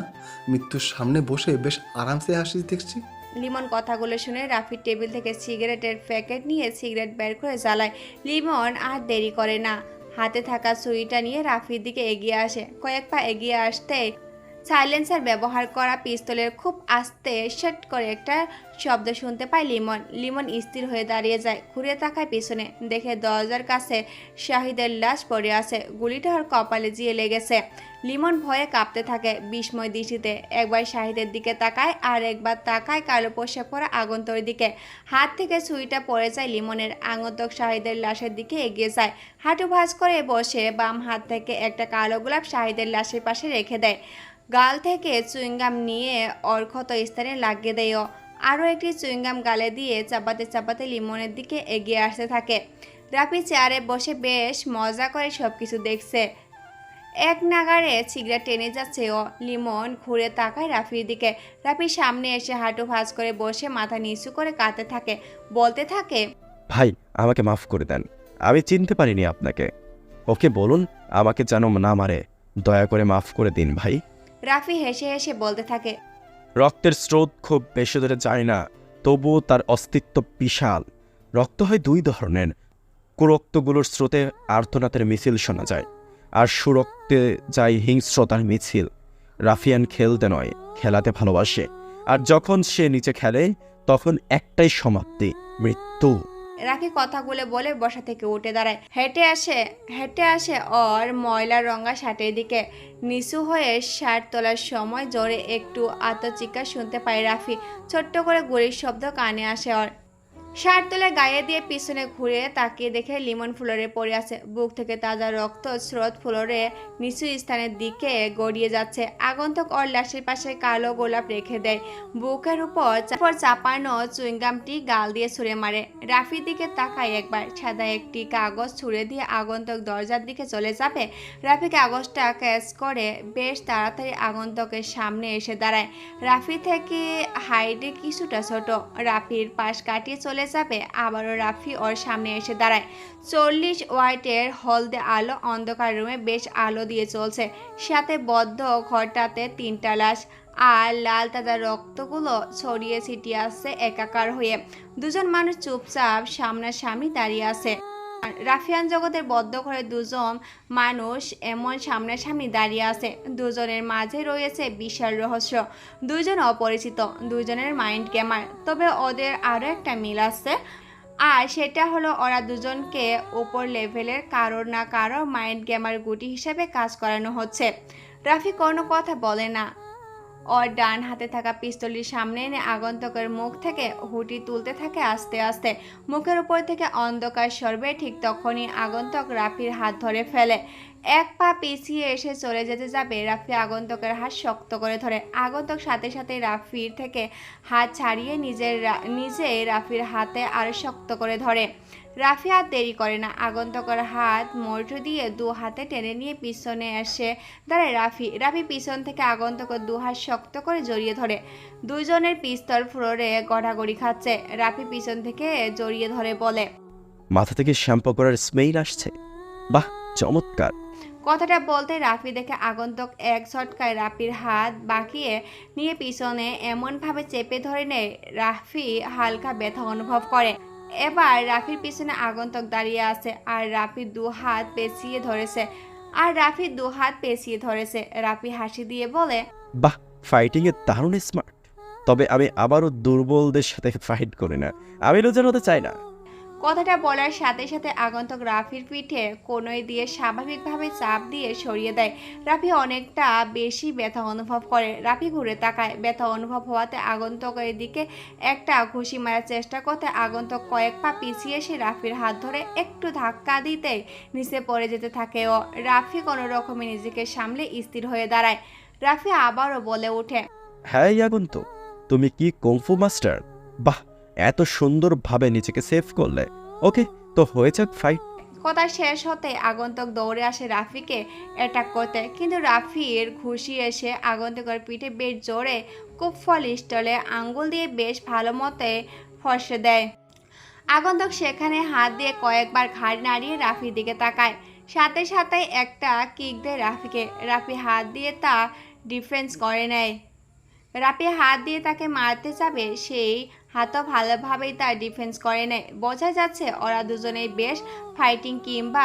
মৃত্যুর সামনে বসে বেশ আরামসে হাসিস দেখছি। লিমন কথাগুলো শুনে রাফির টেবিল থেকে সিগারেটের প্যাকেট নিয়ে সিগারেট বের করে জ্বালায়। লিমন আর দেরি করে না, হাতে থাকা সুইটা নিয়ে রাফির দিকে এগিয়ে আসে। কয়েক পা এগিয়ে আসতে সাইলেন্সার ব্যবহার করা পিস্তলের খুব আস্তে শট করে একটা শব্দ শুনতে পায় লিমন স্থির হয়ে দাঁড়িয়ে যায়। ঘুরে তাকায় পিছনে, দেখে দরজার কাছে শাহিদের লাশ পড়ে আছে। গুলিটা ওর কপালে জিয়ে লেগেছে। লিমন ভয়ে কাঁপতে থাকে, বিস্ময় দৃষ্টিতে একবার শাহিদের দিকে তাকায়, আর একবার তাকায় কালো পোশাক পরা আগন্তুকের দিকে। হাত থেকে সুইটা পড়ে যায় লিমনের। আগন্তুক শাহিদের লাশের দিকে এগিয়ে যায়, হাঁটু ভাঁজ করে বসে বাম হাত থেকে একটা কালো গোলাপ শাহিদের লাশের পাশে রেখে দেয়। গাল থেকে চুইংগাম নিয়ে ওর ক্ষত স্থানে লাগিয়ে দেয়। আরও একটি চুইংগাম গালে দিয়ে চাপাতে চাপাতে লিমনের দিকে এগিয়ে আসতে থাকে। রাফি চেয়ারে বসে বেশ মজা করে সব কিছু দেখছে। এক নাগারে সিগারেট টেনে যাচ্ছে ও। লিমন ঘুরে তাকায় রাফির দিকে। রাফির সামনে এসে হাঁটু ভাঁজ করে বসে মাথা নিচু করে কাঁদতে থাকে, বলতে থাকে, ভাই, আমাকে মাফ করে দেন, আমি চিনতে পারিনি আপনাকে। ওকে বলুন আমাকে যেন না মারে, দয়া করে মাফ করে দিন ভাই। রাফি হেসে হেসে বলতে থাকে, রক্তের স্রোত খুব বেশি দূরে যায় না, তবুও তার অস্তিত্ব বিশাল। রক্ত হয় দুই ধরনের, কুরক্তগুলোর স্রোতে আর্তনাদের মিছিল শোনা যায়, আর সুরক্তে যায় হিংস্রতার মিছিল। রাফিয়ান খেলতে নয়, খেলাতে ভালোবাসে, আর যখন সে নিচে খেলে তখন একটাই সমাপ্তি, মৃত্যু। রাফি কথাগুলো বলে বসা থেকে উঠে দাঁড়ায়, হেঁটে আসে ওর ময়লা রঙা শার্টের দিকে। নিচু হয়ে শার্ট তোলার সময় জোরে একটু আত্মচিৎকার শুনতে পায় রাফি। ছোট্ট করে গুলির শব্দ কানে আসে ওর। শার্ট তুলে গায়ে দিয়ে পিছনে ঘুরে তাকিয়ে দেখে লিমন ফ্লোরে পড়ে আছে। বুক থেকে তাজা রক্ত স্রোত ফ্লোরে নিচু স্থানের দিকে গড়িয়ে যাচ্ছে। আগন্তুক ওর লাশের পাশে কালো গোলাপ রেখে দেয়। বুকের উপর চাপানো চুইংগামটি গাল দিয়ে ছুঁড়ে মারে। রাফির দিকে তাকায় একবার, সাদা একটি কাগজ ছুঁড়ে দিয়ে আগন্তুক দরজার দিকে চলে যাবে। রাফি কাগজটা ক্যাচ করে বেশ তাড়াতাড়ি আগন্তুকের সামনে এসে দাঁড়ায়। রাফি থেকে হাইটে কিছুটা ছোট। রাফির পাশ কাটিয়ে চলে যাবে, আবারও রাফি ওর সামনে এসে দাঁড়ায়। 40 ওয়াটের হলদে আলো অন্ধকার রুমে বেশ আলো দিয়ে চলছে। সাথে বদ্ধ ঘরটাতে 3টা লাশ, আর লাল তাজা রক্তগুলো ছড়িয়ে ছিটিয়ে আছে একাকার হয়ে। দুজন মানুষ চুপচাপ সামনাসামনি দাঁড়িয়ে আছে। রাফিয়ান জগতের বদ্ধ ঘরে দুজন মানুষ এমন সামনাসামনি দাঁড়িয়ে আছে। দুজনের মাঝে রয়েছে বিশাল রহস্য। দুজন অপরিচিত, দুজনের মাইন্ড গেমার। তবে ওদের আরও একটা মিল আছে, আর সেটা হলো ওরা দুজনকে উপর লেভেলের কারোর না কারো মাইন্ড গেমার গুটি হিসেবে কাজ করানো হচ্ছে। রাফি কোনো কথা বলে না। ওর ডান হাতে থাকা পিস্তলটির সামনে এনে আগন্তুকের মুখ থেকে হুটি তুলতে থাকে আস্তে আস্তে। মুখের উপর থেকে অন্ধকার সরবে। ঠিক তখনই আগন্তুক রাফির হাত ধরে ফেলে। এক পা পিছিয়ে এসে চলে যেতে যাবে, রাফি আগন্তুকের হাত শক্ত করে ধরে। আগন্তুক সাথে সাথে রাফির থেকে হাত ছাড়িয়ে নিজে রাফির হাতে আরো শক্ত করে ধরে। রাফি আর দেরি করে না, আগন্তুকের হাত মোটু দিয়ে দু হাতে টেনে নিয়ে পিছনে এসে দাঁড়ায় রাফি পিছন থেকে আগন্তুকের দু হাত শক্ত করে জড়িয়ে ধরে। দুজনের পিস্তল ফ্লোরে গড়াগড়ি খাচ্ছে। রাফি পিছন থেকে জড়িয়ে ধরে বলে, মাথা থেকে শ্যাম্পু করার স্মেল আসছে, বাহ চমৎকার। কথাটা বলতে রাফি দেখে আগন্তুক এক ঝটকায় রাফির হাত বাঁকিয়ে নিয়ে পিছনে এমনভাবে চেপে ধরে নেয়, রাফি হালকা ব্যথা অনুভব করে। এবার রাফির পিছনে আগন্তুক দাঁড়িয়ে আছে আর রাফি দু হাত পেঁচিয়ে ধরেছে। রাফি হাসি দিয়ে বলে, বাহ, ফাইটিংয়ে দারুণ স্মার্ট। তবে আমি আবারও দুর্বলদের সাথে ফাইট করি না, আমি লুজার হতে চাই না। কথাটা বলার সাথে সাথে আগন্তুক রাফির পিঠে কোনোই দিয়ে স্বাভাবিকভাবে চাপ দিয়ে সরিয়ে দেয়। রাফি অনেকটা বেশি ব্যথা অনুভব করে। রাফি ঘুরে তাকায়। ব্যথা অনুভব হওয়াতে আগন্তুকের দিকে একটা ঘুষি মারার চেষ্টা করতে আগন্তুক কয়েক পা পিছিয়ে এসে রাফির হাত ধরে একটু ধাক্কা দিতে নিচে পড়ে যেতে থাকে ও। রাফি কোনো রকমে নিজেকে সামলে স্থির হয়ে দাঁড়ায়। রাফি আবারও বলে ওঠে, হ্যাঁ আগন্তুক, তুমি কি কুংফু মাস্টার? বাহ, এত সুন্দরভাবে নিজেকে সেভ করলে। ওকে, তো হয়ে যাক ফাইট। কথা শেষ হতে আগন্তুক দৌড়ে আসে রাফিকে অ্যাটাক করতে, কিন্তু রাফির ঘুষি এসে আগন্তুকের পিঠে বেশ জোরে কুপফল স্টলে আঙ্গুল দিয়ে বেশ ভালো মতে ফসে দেয়। আগন্তুক সেখানে হাত দিয়ে কয়েকবার ঘাড় নাড়িয়ে রাফির দিকে তাকায়। সাথে সাথে একটা কিক দেয় রাফিকে। রাফি হাত দিয়ে তা ডিফেন্স করে নেয়। রাফি হাত দিয়ে তাকে মারতে যাবে, সেই হাতও ভালোভাবেই তার ডিফেন্স করে নেয়। বোঝা যাচ্ছে ওরা দুজনেই বেশ ফাইটিং কিংবা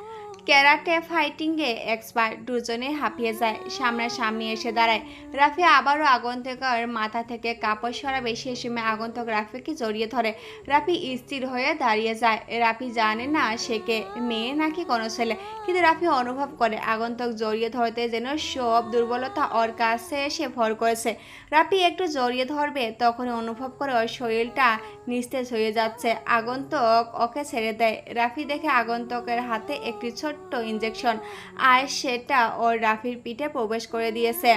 ক্যারাটে ফাইটিংয়ে এক্সপার্ট। দুজনেই হাঁপিয়ে যায়, সামনাসামনি এসে দাঁড়ায়। রাফি আবারও আগন্তুকের মাথা থেকে কাপড় সরাবে। সে সময় আগন্তুক রাফিকে জড়িয়ে ধরে। রাফি স্থির হয়ে দাঁড়িয়ে যায়। রাফি জানে না সে কে, মেয়ে নাকি কোনো ছেলে, কিন্তু রাফি অনুভব করে আগন্তুক জড়িয়ে ধরতে যেন সব দুর্বলতা ওর কাছে এসে ভর করেছে। রাফি একটু জড়িয়ে ধরবে, তখনই অনুভব করে ওর শরীরটা নিস্তেজ হয়ে যাচ্ছে। আগন্তুক ওকে ছেড়ে দেয়। রাফি দেখে আগন্তুকের হাতে একটি ছোট্ট ইনজেকশন, আর সেটা ওর রাফির পিঠে প্রবেশ করে দিয়েছে।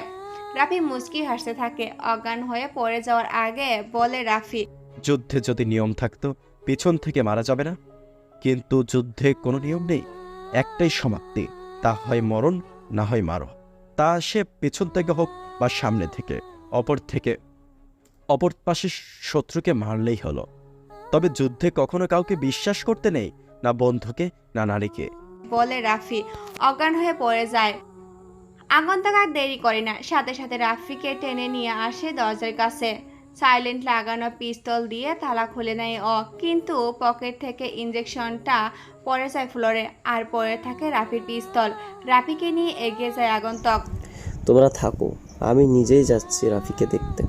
রাফি মুচকি হাসতে থাকে। অজ্ঞান হয়ে পড়ে যাওয়ার আগে বলে রাফি, যুদ্ধে যদি নিয়ম থাকতো পেছন থেকে মারা যাবে না, কিন্তু যুদ্ধে কোনো নিয়ম নেই, একটাই সমাপ্তি, তা হয় মরণ না হয় মারো। তা সে পেছন থেকে হোক বা সামনে থেকে, অপর পাশে শত্রুকে মারলেই হলো। তবে যুদ্ধে কখনো কাউকে বিশ্বাস করতে নেই, না বন্ধুকে না নারীকে, বলে রাফি অজ্ঞান হয়ে পড়ে যায়। আগন্তুক আর দেরি করে না, সাথে সাথে রাফিকে টেনে নিয়ে আসে দরজার কাছে। সাইলেন্ট লাগানো পিস্তল দিয়ে তালা খুলে নেয় ও, কিন্তু পকেট থেকে ইনজেকশনটা পড়ে যায় ফ্লোরে, আর পড়ে থাকে রাফির পিস্তল। রাফিকে নিয়ে এগিয়ে যায় আগন্তুক। তোমরা থাকো, আমি নিজেই যাচ্ছি রাফিকে দেখতে।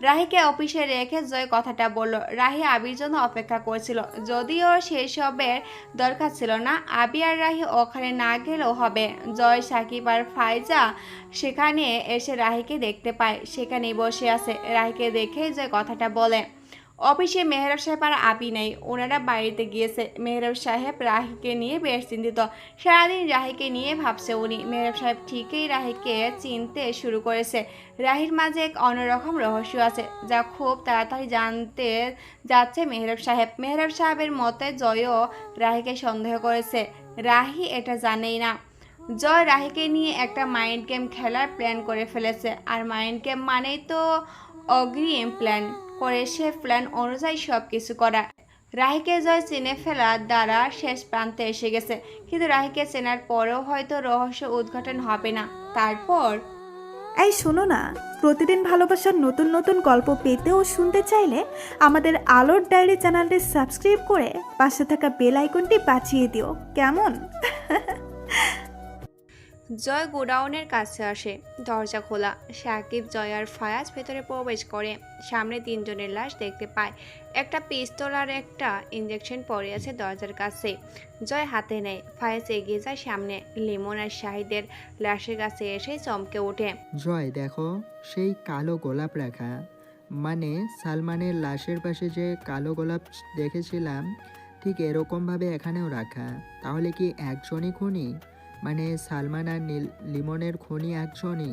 রাহিকে অফিসে রেখে জয় কথাটা বলল। রাহি আবির জন্য অপেক্ষা করছিল, যদিও সেসবের দরকার ছিল না। আবি আর রাহি ওখানে না গেলেও হবে। জয়, সাকিব আর ফাইজা সেখানে এসে রাহিকে দেখতে পায়, সেখানেই বসে আছে। রাহিকে দেখে জয় কথাটা বলে। অফিসে মেহরাব সাহেব আর আবি নেই, ওনারা বাড়িতে গিয়েছে। মেহরাব সাহেব রাহিকে নিয়ে বেশ চিন্তিত। সারাদিন রাহিকে নিয়ে ভাবছে উনি। মেহরাব সাহেব ঠিকই রাহিকে চিনতে শুরু করেছে। রাহির মাঝে এক অন্যরকম রহস্য আছে, যা খুব তাড়াতাড়ি জানতে যাচ্ছে মেহরাব সাহেব। মেহরাব সাহেবের মতে জয়ও রাহিকে সন্দেহ করেছে, রাহি এটা জানেই না। জয় রাহিকে নিয়ে একটা মাইন্ড গেম খেলার প্ল্যান করে ফেলেছে, আর মাইন্ড গেম মানেই তো অগ্রিম প্ল্যান করে সে প্ল্যান অনুযায়ী সব কিছু করা। রাহিকে জয় চিনে ফেলার দ্বারা শেষ প্রান্তে এসে গেছে, কিন্তু রাহিকে চেনার পরেও হয়তো রহস্য উদ্ঘাটন হবে না। তারপর এই শোনো না, প্রতিদিন ভালোবাসার নতুন নতুন গল্প পেতে ও শুনতে চাইলে আমাদের আলোর ডায়েরি চ্যানেলটি সাবস্ক্রাইব করে পাশে থাকা বেল আইকনটি বাজিয়ে দিও, কেমন? জয় গোডাউনের কাছে আসে, দরজা খোলা। সাকিব, জয় আর ফায়াজ ভেতরে প্রবেশ করে। সামনে তিনজনের লাশ দেখতে পায়। একটা পিস্তল আর একটা ইঞ্জেকশন পড়ে আছে দরজার কাছে। জয় হাতে নেয়। ফায়াজ এগিয়ে যায় সামনে। লিমন আর শাহিদের লাশের কাছে এসে চমকে ওঠে। জয় দেখো, সেই কালো গোলাপ রাখা, মানে সালমানের লাশের পাশে যে কালো গোলাপ দেখেছিলাম ঠিক এরকমভাবে এখানেও রাখা। তাহলে কি একজনই খুনি? মানে সালমান আর লিমনের খুনি একজনই?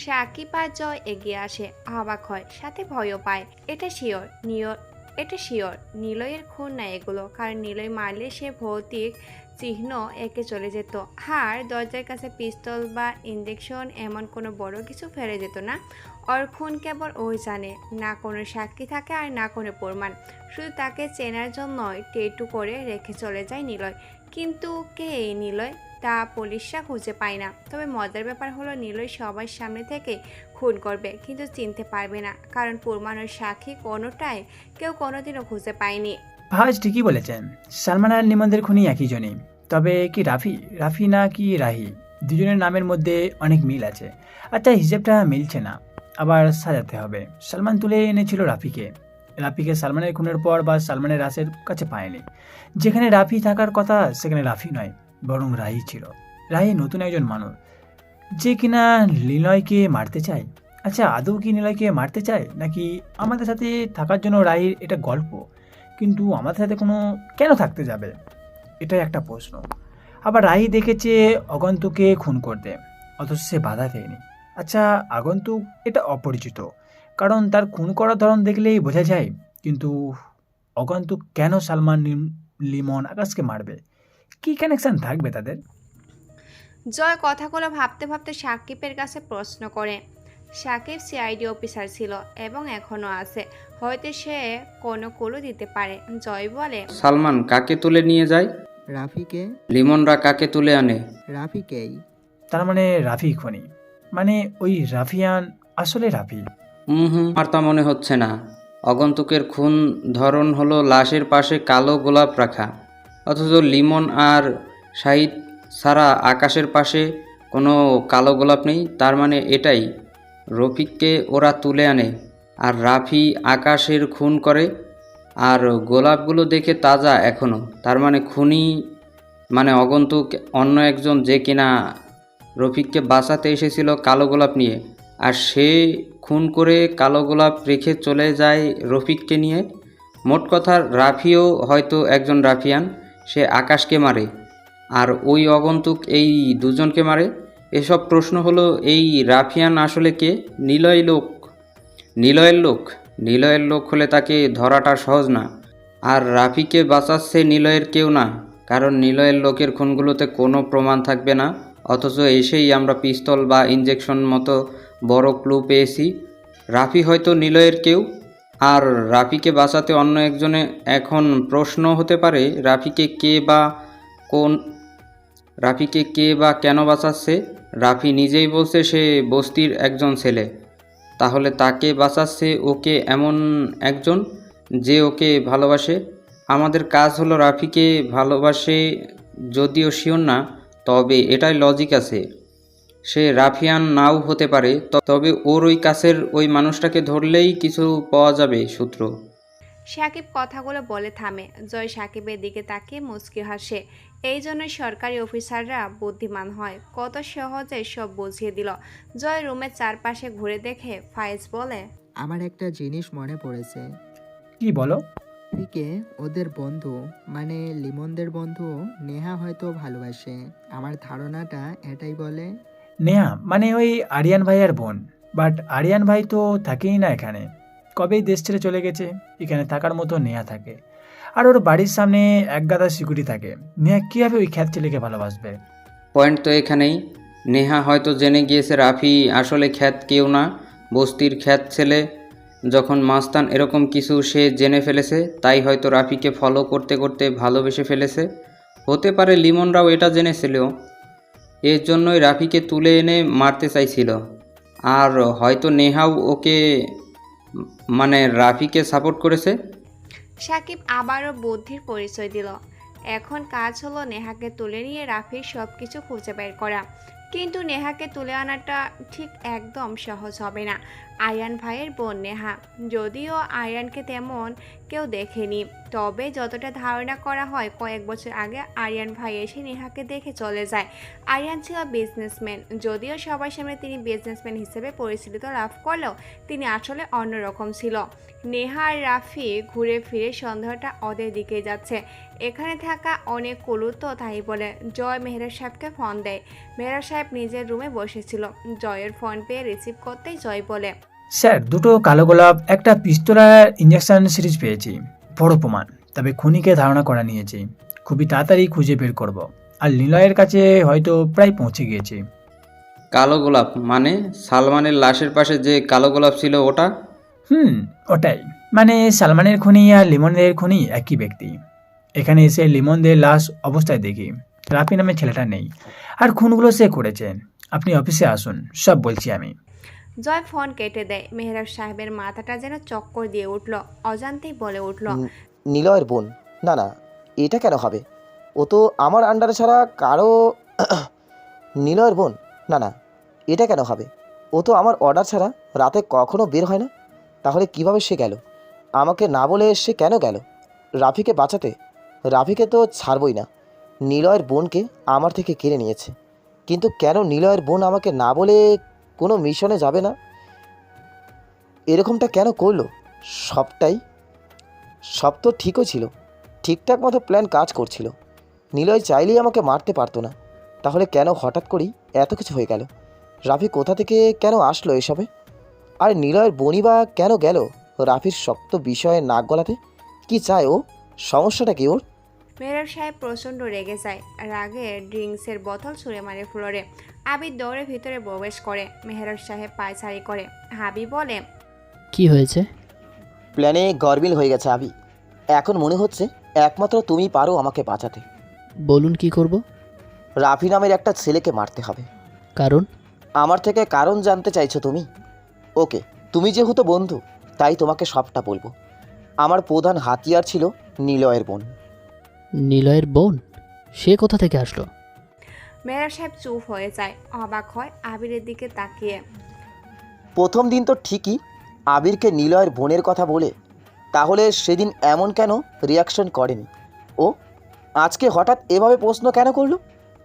সাকিব আর জয় এগিয়ে আসে, অবাক হয়, সাথে ভয়ও পায়। এটা শিওর নিলয়ের খুন না এগুলো, কারণ নিলয় মারলে সে ভৌতিক চিহ্ন একে চলে যেত। আর দরজার কাছে পিস্তল বা ইঞ্জেকশন এমন কোনো বড় কিছু ফেলে যেত না। ওর খুন কেবল ওই জানে, না কোনো সাক্ষী থাকে আর না কোনো প্রমাণ। শুধু তাকে চেনার জন্যই টেটু করে রেখে চলে যায় নিলয়। কিন্তু কে এই নিলয় তা পুলিশরা খুঁজে পায় না। তবে মজার ব্যাপার হলো নিলয় সবার সামনে থেকে খুন করবে, কিন্তু চিনতে পারবে না, কারণ প্রমাণ ও সাক্ষী কোনোটাই কেউ কোনোদিনও খুঁজে পায়নি। ভাজ ঠিকই বলেছেন, সালমান আর লিমনদের খুনি একই জনই। তবে কি রাফি না কি রাহি, দুজনের নামের মধ্যে অনেক মিল আছে। আচ্ছা, হিসেবটা মিলছে না, আবার সাজাতে হবে। সালমান তুলে এনেছিল রাফিকে সালমানের খুনের পর বা সালমানের রাসের কাছে পায়নি। যেখানে রাফি থাকার কথা সেখানে রাফি নয়, বরং রাহি ছিল। রাহি নতুন একজন মানুষ, যে কিনা নিলয়কে মারতে চায়। আচ্ছা, আদৌ কি নিলয়কে মারতে চায়, নাকি আমাদের সাথে থাকার জন্য রাহির এটা গল্প, কিন্তু আমাদের সাথে কেন থাকতে যাবে, এটাই একটা প্রশ্ন। আবার রাহি দেখেছে আগন্তুককে খুন করতে, অথচ সে বাধা দেয়নি। আচ্ছা, আগন্তুক এটা অপরিচিত, কারণ তার খুন করার ধরন দেখলেই বোঝা যায়। কিন্তু আগন্তুক কেন সালমান, লিমন, আকাশকে মারবে? কি কানেকশন থাকবে তাদের? জয় কথাগুলো ভাবতে ভাবতে সাকিবের কাছে প্রশ্ন করে। সাকিব সিআইডি অফিসার ছিল এবং এখনও আছে, হয়তো সে কোনো ক্লু দিতে পারে। জয় বলে, সালমান কাকে তুলে নিয়ে যায়? রাফিকে। লিমনরা কাকে তুলে আনে? রাফিকেই। তার মানে রাফি খুনি, মানে ওই রাফিয়ান আসলে রাফি? আর তা মনে হচ্ছে না। আগন্তুকের খুন ধরন হলো লাশের পাশে কালো গোলাপ রাখা, অথচ লিমন আর শাহিদ ছাড়া আকাশের পাশে কোনো কালো গোলাপ নেই। তার মানে এটাই, রফিককে ওরা তুলে আনে আর রাফি আকাশের খুন করে, আর গোলাপগুলো দেখে তাজা এখনও। তার মানে খুনি মানে আগন্তুক অন্য একজন, যে কিনা রফিককে বাঁচাতে এসেছিল কালো গোলাপ নিয়ে, আর সে খুন করে কালো গোলাপ রেখে চলে যায় রফিককে নিয়ে। মোট কথা রাফিও হয়তো একজন রাফিয়ান, সে আকাশকে মারে আর ওই আগন্তুক এই দুজনকে মারে। এসব প্রশ্ন হলো, এই রাফিয়ান আসলে কে? নিলয়ের লোক হলে তাকে ধরাটা সহজ না। আর রাফিকে বাঁচাচ্ছে নিলয়ের কেউ না, কারণ নিলয়ের লোকের খুনগুলোতে কোনো প্রমাণ থাকবে না। অথচ এসেই আমরা পিস্তল বা ইঞ্জেকশন মতো বড় ক্লু পেয়েছি। রাফি হয়তো নিলয়ের কেউ, আর রাফিকে বাঁচাতে অন্য একজনে। এখন প্রশ্ন হতে পারে, রাফিকে কে বা কেন বাঁচাচ্ছে? রাফি নিজেই বলছে সে বস্তির একজন ছেলে, তাহলে তাকে বাঁচাচ্ছে ওকে এমন একজন যে ওকে ভালোবাসে। আমাদের কাজ হলো রাফিকে ভালোবাসে, যদিও শিওর না, তবে এটাই লজিক আছে। সে রাফিয়ান নাও হতে পারে, তবে ওর ওই কাছের ওই মানুষটাকে ধরলেই কিছু পাওয়া যাবে সূত্র। সাকিব কথাগুলো বলে থামে। জয় সাকিবের দিকে তাকিয়ে মুচকি হাসে। এই জন্যই সরকারি অফিসাররা বুদ্ধিমান হয়, কত সহজে সব বুঝিয়ে দিল। জয় রুমের চারপাশে ঘুরে দেখে ফায়েজ বলে, আমার একটা জিনিস মনে পড়েছে। কি বলো? রাফিকে ওদের বন্ধু, মানে লিমনদের বন্ধু নেহা হয়তো ভালোবাসে। আমার ধারণাটা এটাই বলে। নেহা মানে ওই আরিয়ান ভাইয়ের বোন, বাট আরিয়ান ভাই তো থাকেই না এখানে, কবেই দেশ ছেড়ে চলে গেছে। এখানে থাকার মতো নেহা থাকে, আর ওর বাড়ির সামনে এক গাদা সিকিউরিটি থাকে। নেহা কীভাবে ওই খ্যাত ছেলেকে ভালোবাসবে? পয়েন্ট তো এখানেই। নেহা হয়তো জেনে গিয়েছে রাফি আসলে খ্যাত কেউ না, বস্তির খ্যাত ছেলে। যখন মাস্তান এরকম কিছু সে জেনে ফেলেছে, তাই হয়তো রাফিকে ফলো করতে করতে ভালোবেসে ফেলেছে। হতে পারে লিমনরাও এটা জেনেছিল, এর জন্যই রাফিকে তুলে এনে মারতে চাইছিল। আর হয়তো নেহাও ওকে মানে রাফিকে সাপোর্ট করেছে। সাকিব আবারও বুদ্ধির পরিচয় দিল। এখন কাজ হলো নেহাকে তুলে নিয়ে রাফির সব কিছু খুঁজে বের করা। কিন্তু নেহাকে তুলে আনাটা ঠিক একদম সহজ হবে না। আরিয়ান ভাইয়ের বোন নেহা, যদিও আরিয়ানকে তেমন কেউ দেখেনি, তবে যতটা ধারণা করা হয় কয়েক বছর আগে আরিয়ান ভাই এসে নেহাকে দেখে চলে যায়। আরিয়ান ছিল বিজনেসম্যান, যদিও সবার সামনে তিনি বিজনেসম্যান হিসেবে পরিচিতি লাভ করলেও তিনি আসলে অন্যরকম ছিল। নেহা আর রাফি ঘুরে ফিরে সন্দেহটা ওদের দিকে যাচ্ছে। এখানে থাকা অনেক কুলু তো তাই বলে জয় মেহের সাহেবকে ফোন দেয়। মেহের সাহেব নিজের রুমে বসেছিল। জয়ের ফোন পেয়ে রিসিভ করতেই জয় বলে, স্যার, 2টো কালো গোলাপ, একটা পিস্তল আর ইঞ্জেকশন সিরিজ পেয়েছি। বড় প্রমাণ। তবে খুনিকে ধারণা করা নিয়েছি, খুবই তাড়াতাড়ি খুঁজে বের করব। আর নিলয়ের কাছে হয়তো প্রায় পৌঁছে গিয়েছি। কালো গোলাপ মানে সালমানের লাশের পাশে যে কালো গোলাপ ছিল ওটা? ওটাই। মানে সালমানের খুনি আর লিমনদের খুনি একই ব্যক্তি। এখানে এসে লিমনদের লাশ অবস্থায় দেখি, রাফি নামে ছেলেটা নেই। আর খুনগুলো সে করেছে। আপনি অফিসে আসুন, সব বলছি আমি। জয় ফোন কেটে দেয়। মেহরাব সাহেবের মাথাটা যেন চক্কর দিয়ে উঠল। অজান্তেই বলে উঠল, নিলয়ের বোন? না না, এটা কেন হবে? ও তো আমার আন্ডারে ছাড়া কারো। নিলয়ের বোন? না না, এটা কেন হবে? ও তো আমার অর্ডার ছাড়া রাতে কখনো বের হয় না। তাহলে কিভাবে সে গেল? আমাকে না বলে সে কেন গেল? রাফিকে বাঁচাতে? রাফিকে তো ছাড়বই না। নিলয়ের বোনকে আমার থেকে কেড়ে নিয়েছে, কিন্তু কেন নিলয়ের বোন আমাকে না বলে কোনো মিশনে যাবে না? এরকমটা কেন করলো? সব তো ঠিকই ছিল, ঠিকঠাক মতো প্ল্যান কাজ করছিল। নিলয় চাইলেই আমাকে মারতে পারতো না, তাহলে কেন হঠাৎ করেই এত কিছু হয়ে গেল? রাফি কোথা থেকে কেন আসলো এসবে? আর নিলয়ের বনি বা কেন গেল রাফির শক্ত বিষয়ে নাক গলাতে? কি চায় ও? সমস্যাটা কি ওর? মেহরাব সাহেব প্রচণ্ড রেগে যায়। রাগে ড্রিঙ্কসের বোতল ছুঁড়ে মারে ফ্লোরে। আবির দৌড়ে ভিতরে প্রবেশ করে। মেহরাব সাহেব পায়চারি করে। হাবি বলে, কি হয়েছে? প্ল্যানে গরমিল হয়ে গেছে আবি। এখন মনে হচ্ছে একমাত্র তুমি পারো আমাকে বাঁচাতে। বলুন কি করব? রাফি নামের একটা ছেলেকে মারতে হবে। কারণ? আমার থেকে কারণ জানতে চাইছো তুমি? ওকে, তুমি যেহেতু বন্ধু তাই তোমাকে সবটা বলবো। আমার প্রধান হাতিয়ার ছিল নিলয়ের বোন। নিলয়ের বোন? সে কোথা থেকে আসলো? মেহরাব সাহেব চুপ হয়ে যায়। অবাক হয় আবিরের দিকে তাকিয়ে। প্রথম দিন তো ঠিকই আবিরকে নিলয়ের বোনের কথা বলে, তাহলে সেদিন এমন কেন রিয়াকশন করেনি ও? আজকে হঠাৎ এভাবে প্রশ্ন কেন করলো?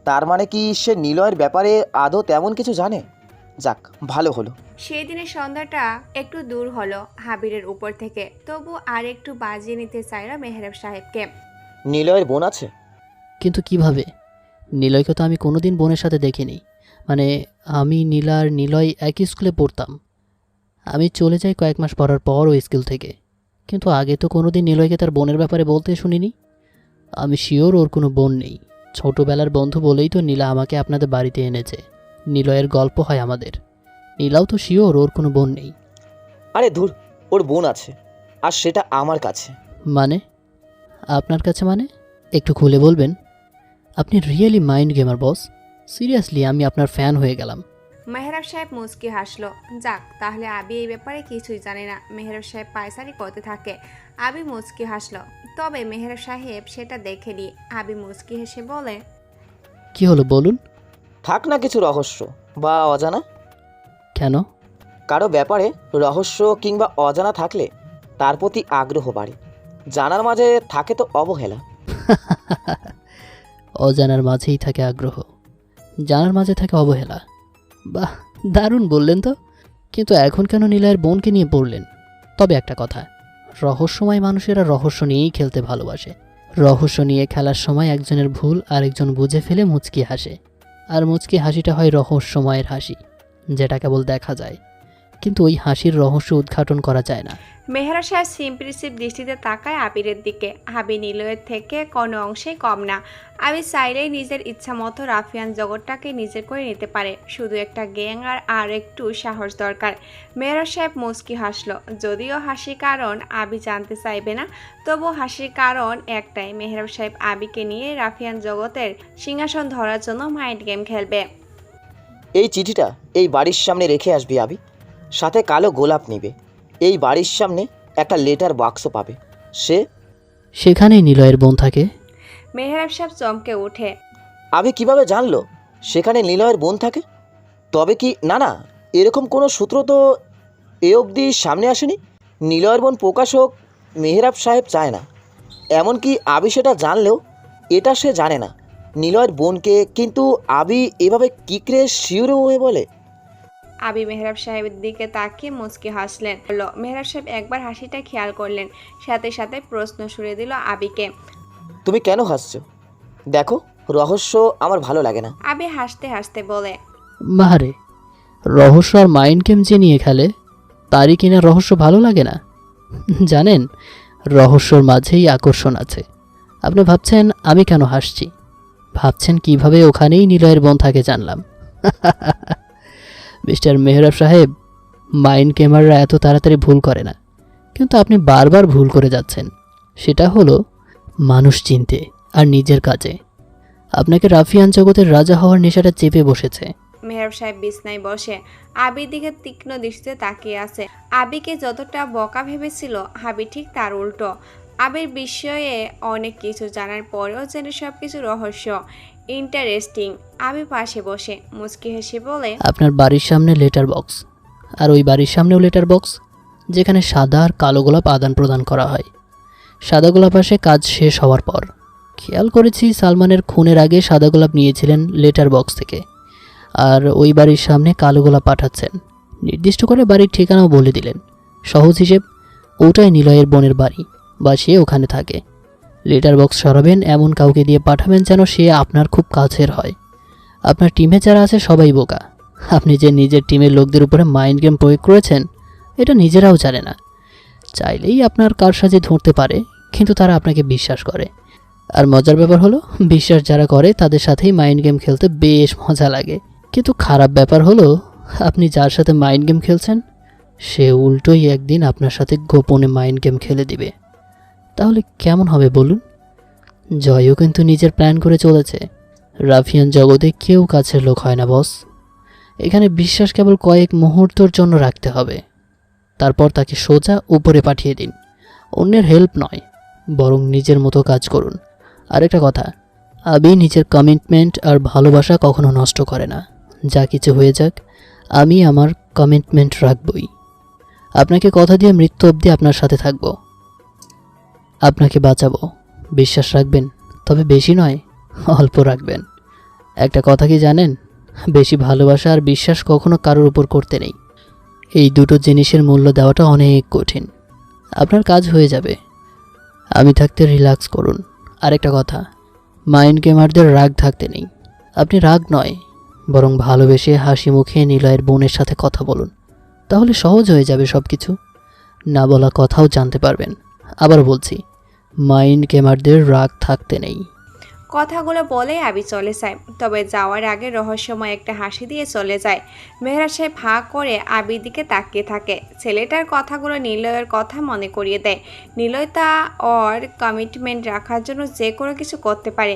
তার মানে কি সে নিলয়ের ব্যাপারে আদৌ তেমন কিছু জানে? যাক, ভালো হলো। সেই দিনের সন্ধ্যাটা একটু দূর হলো হাবিরের উপর থেকে, তবু আর একটু বাজিয়ে নিতে চাইল মেহরাব সাহেবকে। নিলয়ের বোন আছে? কিন্তু কিভাবে? নিলয়কে তো আমি কোনোদিন বোনের সাথে দেখিনি। মানে আমি নীলা আর নিলয় একই স্কুলে পড়তাম। আমি চলে যাই কয়েক মাস পড়ার পর ওই স্কুল থেকে, কিন্তু আগে তো কোনোদিন নিলয়কে তার বোনের ব্যাপারে বলতে শুনিনি। আমি শিওর ওর কোনো বোন নেই। ছোটোবেলার বন্ধু বলেই তো নীলা আমাকে আপনাদের বাড়িতে এনেছে। নিলয়ের গল্প হয় আমাদের। নীলাও তো শিওর ওর কোনো বোন নেই। আরে ধুর, ওর বোন আছে, আর সেটা আমার কাছে। মানে? আপনার কাছে মানে? একটু খুলে বলবেন? আপনি রিয়েলি মাইন্ড গেমার বস। সিরিয়াসলি আমি আপনার ফ্যান হয়ে গেলাম। মেহরাব সাহেব মুচকি হাসলো। যাক, তাহলে আবি এই ব্যাপারে কিছুই জানে না। মেহরাব সাহেব পায়চারি করতে থাকে। আবি মুচকি হাসলো, তবে মেহরাব সাহেব সেটা দেখেনি। আবি মুচকি হেসে বলে, কি হলো বলুন? থাক না কিছু রহস্য বা অজানা। কেন? কারো ব্যাপারে রহস্য কিংবা অজানা থাকলে তার প্রতি আগ্রহ বাড়ে। জানার মাঝে থাকে তো অবহেলা। অজানার মাঝেই থাকে আগ্রহ, জানার মাঝে থাকে অবহেলা। বাহ, দারুণ বললেন তো। কিন্তু এখন কেন নীলায়ের বোনকে নিয়ে পড়লেন? তবে একটা কথা, রহস্যময় মানুষেরা রহস্য নিয়েই খেলতে ভালোবাসে। রহস্য নিয়ে খেলার সময় একজনের ভুল আরেকজন বুঝে ফেলে মুচকি হাসে। আর মুচকি হাসিটা হয় রহস্যময়ের হাসি, যেটা কেবল দেখা যায়, কিন্তু ওই হাসির রহস্য উদ্ঘাটন করা যায় না। মেহরাব সাহেব সিম্পলিসিভ দৃষ্টিতে তাকায় আবিরের দিকে। আবি নিলয়ের থেকে কোনো অংশেই কম না। আবি চাইলেই নিজের ইচ্ছা মতো রাফিয়ান জগৎটাকে নিজের করে নিতে পারে। শুধু একটা গ্যাং আর একটু সাহস দরকার। মেহরাব সাহেব মুচকি হাসলো, যদিও হাসির কারণ আবি জানতে চাইবে না। তবু হাসির কারণ একটাই, মেহরাব সাহেব আবিকে নিয়ে রাফিয়ান জগতের সিংহাসন ধরার জন্য মাইন্ড গেম খেলবে। এই চিঠিটা এই বাড়ির সামনে রেখে আসবি আবি, সাথে কালো গোলাপ নিবে। এই বাড়ির সামনে একটা লেটার বাক্স পাবে, সেখানেই নিলয়ের বোন থাকে। মেহরাব সাহেব চমকে ওঠে। আবি কিভাবে জানলো? সেখানে নিলয়ের বোন থাকে? তবে কি না না, এরকম কোনো সূত্র তো এ অবধি সামনে আসেনি। নিলয়ের বোন প্রকাশ হোক মেহরাব সাহেব চায় না, এমনকি আবি সেটা জানলেও এটা সে জানে না নিলয়ের বোনকে। কিন্তু আবি এভাবে কিকরে শিউরে হয়ে বলে। আবি মেহরাব সাহেবের দিকে তাকিয়ে মুচকি হাসলেন। বলল, মেহরাব সাহেব একবার হাসিটা খেয়াল করলেন, সাথে সাথে প্রশ্ন ছুড়ে দিল আবিকে। তুমি কেন হাসছো? দেখো, রহস্য আমার ভালো লাগে না। আবি হাসতে হাসতে বলে, মারে, রহস্য আর মাইন্ড গেম যে নিয়ে খেলে তারই কিনা রহস্য ভালো লাগে না। জানেন, রহস্যর মাঝেই আকর্ষণ আছে। আপনি ভাবছেন আমি কেন হাসছি, ভাবছেন কিভাবে ওখানেই নিলয়ের বোন থাকে জানলাম। মিস্টার মেহরাব সাহেব, মাইন্ড গেমাররা এত তাড়াতাড়ি ভুল করে না, কিন্তু আপনি বারবার ভুল করে যাচ্ছেন। সেটা হলো মানুষ চিনতে আর নিজের কাজে। আপনাকে রাফিয়ান জগতের রাজা হওয়ার নেশাটা চেপে বসেছে। মেহরাব সাহেব বিছনায় বসে আবির দিকে তীক্ষ্ণ দৃষ্টিতে তাকিয়ে আছে। আবিকে যতটা বকা ভেবেছিল, আবি ঠিক তার উল্টো। আবির বিষয়ে অনেক কিছু জানার পরেও যেন সব কিছু রহস্য, ইন্টারেস্টিং। আবি পাশে বসে মুচকি হেসে বলে, আপনার বাড়ির সামনে লেটার বক্স, আর ওই বাড়ির সামনেও লেটার বক্স, যেখানে সাদা আর কালো গোলাপ আদান প্রদান করা হয়। সাদা গোলাপ আসে কাজ শেষ হওয়ার পর। খেয়াল করেছি সালমানের খুনের আগে সাদা গোলাপ নিয়েছিলেন লেটার বক্স থেকে, আর ওই বাড়ির সামনে কালো গোলাপ পাঠাচ্ছেন। নির্দিষ্ট করে বাড়ির ঠিকানাও বলে দিলেন। সহজ হিসেব, ওটাই নিলয়ের বোনের বাড়ি, বা সে ওখানে থাকে। লেটার বক্স সরাবেন এমন কাউকে দিয়ে পাঠাবেন যেন সে আপনার খুব কাছের হয়। আপনার টিমে যারা আছে সবাই বোকা। আপনি যে নিজের টিমের লোকদের উপরে মাইন্ড গেম প্রয়োগ করেছেন, এটা নিজেরাও জানে না। চাইলেই আপনার কারসাজি ধরতে পারে, কিন্তু তারা আপনাকে বিশ্বাস করে। আর মজার ব্যাপার হলো, বিশ্বাস যারা করে তাদের সাথেই মাইন্ড গেম খেলতে বেশ মজা লাগে। কিন্তু খারাপ ব্যাপার হলো, আপনি যার সাথে মাইন্ড গেম খেলছেন সে উল্টোই একদিন আপনার সাথে গোপনে মাইন্ড গেম খেলে দিবে। তাহলে কেমন হবে বলুন? জয়ও কিন্তু নিজের প্ল্যান করে চলেছে। রাফিয়ান জগতে কেউ কাছের লোক হয় না বস। এখানে বিশ্বাস কেবল কয়েক মুহূর্তর জন্য রাখতে হবে, তারপর তাকে সোজা উপরে পাঠিয়ে দিন। অন্যের হেল্প নয়, বরং নিজের মতো কাজ করুন। আরেকটা কথা, আবি নিজের কমিটমেন্ট আর ভালোবাসা কখনো নষ্ট করে না। যা কিছু হয়ে যাক, আমি আমার কমিটমেন্ট রাখবই। আপনাকে কথা দিয়ে মৃত্যু অবধি আপনার সাথে থাকব, আপনাকে বাঁচাবো। বিশ্বাস রাখবেন, তবে বেশি নয়, অল্প রাখবেন। একটা কথা কি জানেন, বেশি ভালোবাসা আর বিশ্বাস কখনো কারোর উপর করতে নেই। এই দুটো জিনিসের মূল্য দেওয়াটা অনেক কঠিন। আপনার কাজ হয়ে যাবে, আমি থাকতে রিল্যাক্স করুন। আরেকটা কথা, মাইন্ড গেমারদের রাগ থাকতে নেই। আপনি রাগ নয়, বরং ভালোবেসে হাসি মুখে নিলয়ের বোনের সাথে কথা বলুন। তাহলে সহজ হয়ে যাবে সব কিছু। না বলা কথাও জানতে পারবেন। আবার বলছি, মাইন্ড গেমারদের রাগ থাকতে নেই। কথাগুলো বলে আবি চলে যায়, তবে যাওয়ার আগে রহস্যময় একটা হাসি দিয়ে চলে যায়। মেহরাব সাহেব হাঁ করে আবির দিকে তাকিয়ে থাকে। ছেলেটার কথাগুলো নিলয়ের কথা মনে করিয়ে দেয়। নিলয় তা ওর কমিটমেন্ট রাখার জন্য যে কোনো কিছু করতে পারে।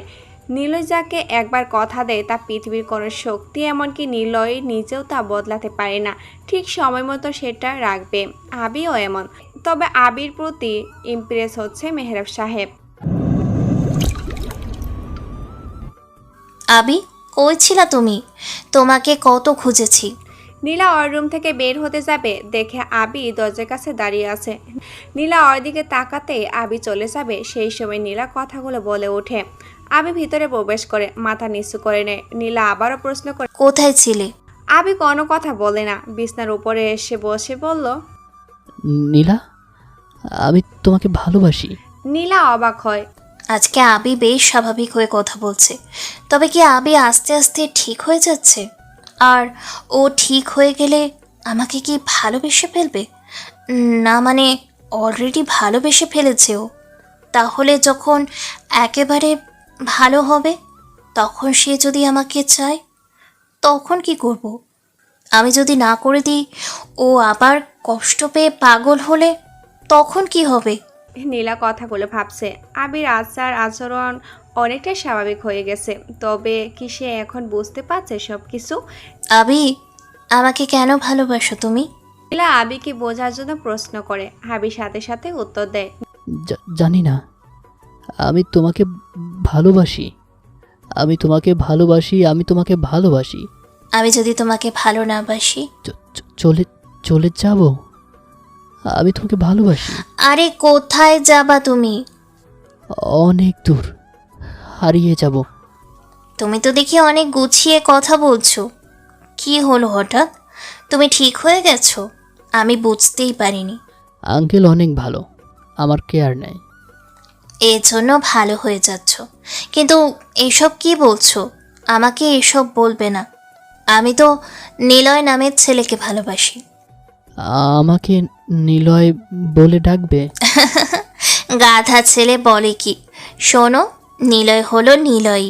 নিলয় যাকে একবার কথা দেয় তা পৃথিবীর কোনো শক্তি, এমনকি নিলয় নিজেও তা বদলাতে পারে না। ঠিক সময় মতো সেটা রাখবে। আবিও এমন। তবে আবির প্রতি ইমপ্রেস হচ্ছে মেহরাব সাহেব। আবি, কই ছিলা তুমি? তোমাকে কত খুঁজেছি। নীলা ওর রুম থেকে বের হতে যাবে, দেখে আবি দরজার কাছে দাঁড়িয়ে আছে। নীলা ওর দিকে তাকাতে আবি চলে যাবে, সেই সময় নীলা কথাগুলো বলে ওঠে। আবি ভিতরে প্রবেশ করে মাথা নিচু করে নেয়। নীলা আবারও প্রশ্ন করে, কোথায় ছিলে? আবি কোনো কথা বলে না, বিছনার উপরে এসে বসে বলল, নীলা, আমি তোমাকে ভালোবাসি। নীলা অবাক হয়। আজকে আবি বেশ স্বাভাবিক হয়ে কথা বলছে। তবে কি আবি আস্তে আস্তে ঠিক হয়ে যাচ্ছে? আর ও ঠিক হয়ে গেলে আমাকে কি ভালোবেসে ফেলবে? না মানে অলরেডি ভালোবেসে ফেলেছে ও। তাহলে যখন একেবারে ভালো হবে, তখন সে যদি আমাকে চায়, তখন কি করব? আমি যদি না করে দিই, ও আবার কষ্ট পেয়ে পাগল হলে তখন কি হবে? নীলা কথাগুলো ভাবছে। আবির আচার আচরণ অনেকটাই স্বাভাবিক হয়ে গেছে, তবে কি সে এখন বুঝতে পারছে সব কিছু? আবি, আমাকে কেন ভালোবাসো তুমি? নীলা আবিকে বোঝার জন্য প্রশ্ন করে। আবি সাথে সাথে উত্তর দেয়, জানি না, আমি তোমাকে ভালোবাসি। আমি তোমাকে ভালোবাসি, আমি তোমাকে ভালোবাসি। আমি যদি তোমাকে ভালো না বাসি? চলে চলে যাব? আমি তোমাকে ভালোবাসি। আরে কোথায় যাবা তুমি? অনেক দূর, হারিয়ে যাব। তুমি তো দেখি অনেক গুছিয়ে কথা বলছো। কি হলো হঠাৎ? তুমি ঠিক হয়ে গেছো? আমি বুঝতেই পারিনি। আঙ্কেল অনেক ভালো, আমার কেয়ার নেয়। এর জন্য ভালো হয়ে যাচ্ছ, কিন্তু এসব কি বলছো? আমাকে এসব বলবে না। আমি তো নিলয় নামের ছেলেকে ভালোবাসি। আমাকে নিলয় বলে ডাকবে? গাধা ছেলে বলে কি? শোনো, নিলয় হলো নিলয়ই,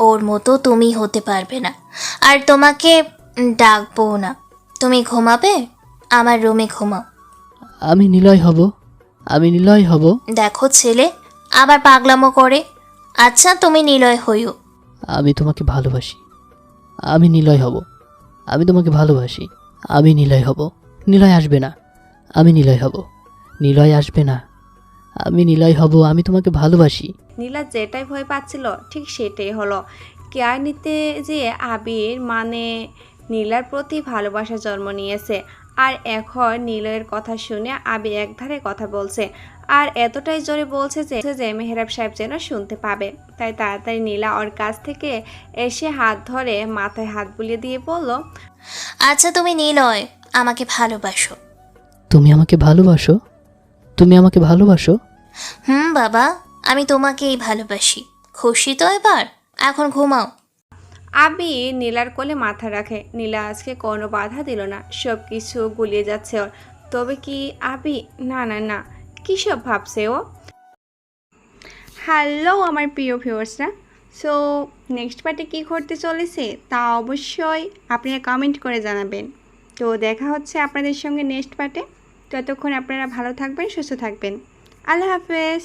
ওর মতো তুমি হতে পারবে না। আর তোমাকে ডাকবো না। তুমি ঘুমাবে? আমার রুমে ঘুমাও। আমি নিলয় হব, আমি নিলয় হব। দেখো ছেলে আবার পাগলামো করে। আচ্ছা তুমি নিলয় হইও। আমি তোমাকে ভালোবাসি, আমি নিলয় হব। আমি তোমাকে ভালোবাসি, আমি নিলয় হব। নিলয় আসবে না, আমি নিলয় হব। নিলয় আসবে না, আমি নিলয় হব। আমি তোমাকে ভালোবাসি। নীলা যেটাই ভয় পাচ্ছিল ঠিক সেটাই হলো। কেয়ার নিতে যে আবির মানে নীলার প্রতি ভালোবাসা জন্ম নিয়েছে। আর এখন নিলয়ের কথা শুনে আবি একধারে কথা বলছে, আর এতটাই জোরে বলছে যে মেহরাব সাহেব যেন শুনতে পাবে। তাই তাড়াতাড়ি নীলা ওর কাছ থেকে এসে হাত ধরে মাথায় হাত বুলিয়ে দিয়ে বলল, আচ্ছা তুমি নিলয়, আমাকে ভালোবাসো? তুমি আমাকে ভালোবাসো? তুমি আমাকে ভালোবাসো? বাবা, আমি তোমাকেই ভালোবাসি। খুশি তো এবার? এখন ঘুমাও। আবি নীলার কোলে মাথা রাখে। নীলা আজকে কোনো বাধা দিল না, সব কিছু গুলিয়ে যাচ্ছে ওর। তবে কি আবি না না না কী সব ভাবছে ও? হ্যালো আমার প্রিয় ভিউয়ার্সরা, সো নেক্সট পার্টে কী ঘটতে চলেছে তা অবশ্যই আপনারা কমেন্ট করে জানাবেন। তো দেখা হচ্ছে আপনাদের সঙ্গে নেক্সট পার্টে। ততক্ষণ আপনারা ভালো থাকবেন, সুস্থ থাকবেন। আল্লাহ হাফেজ।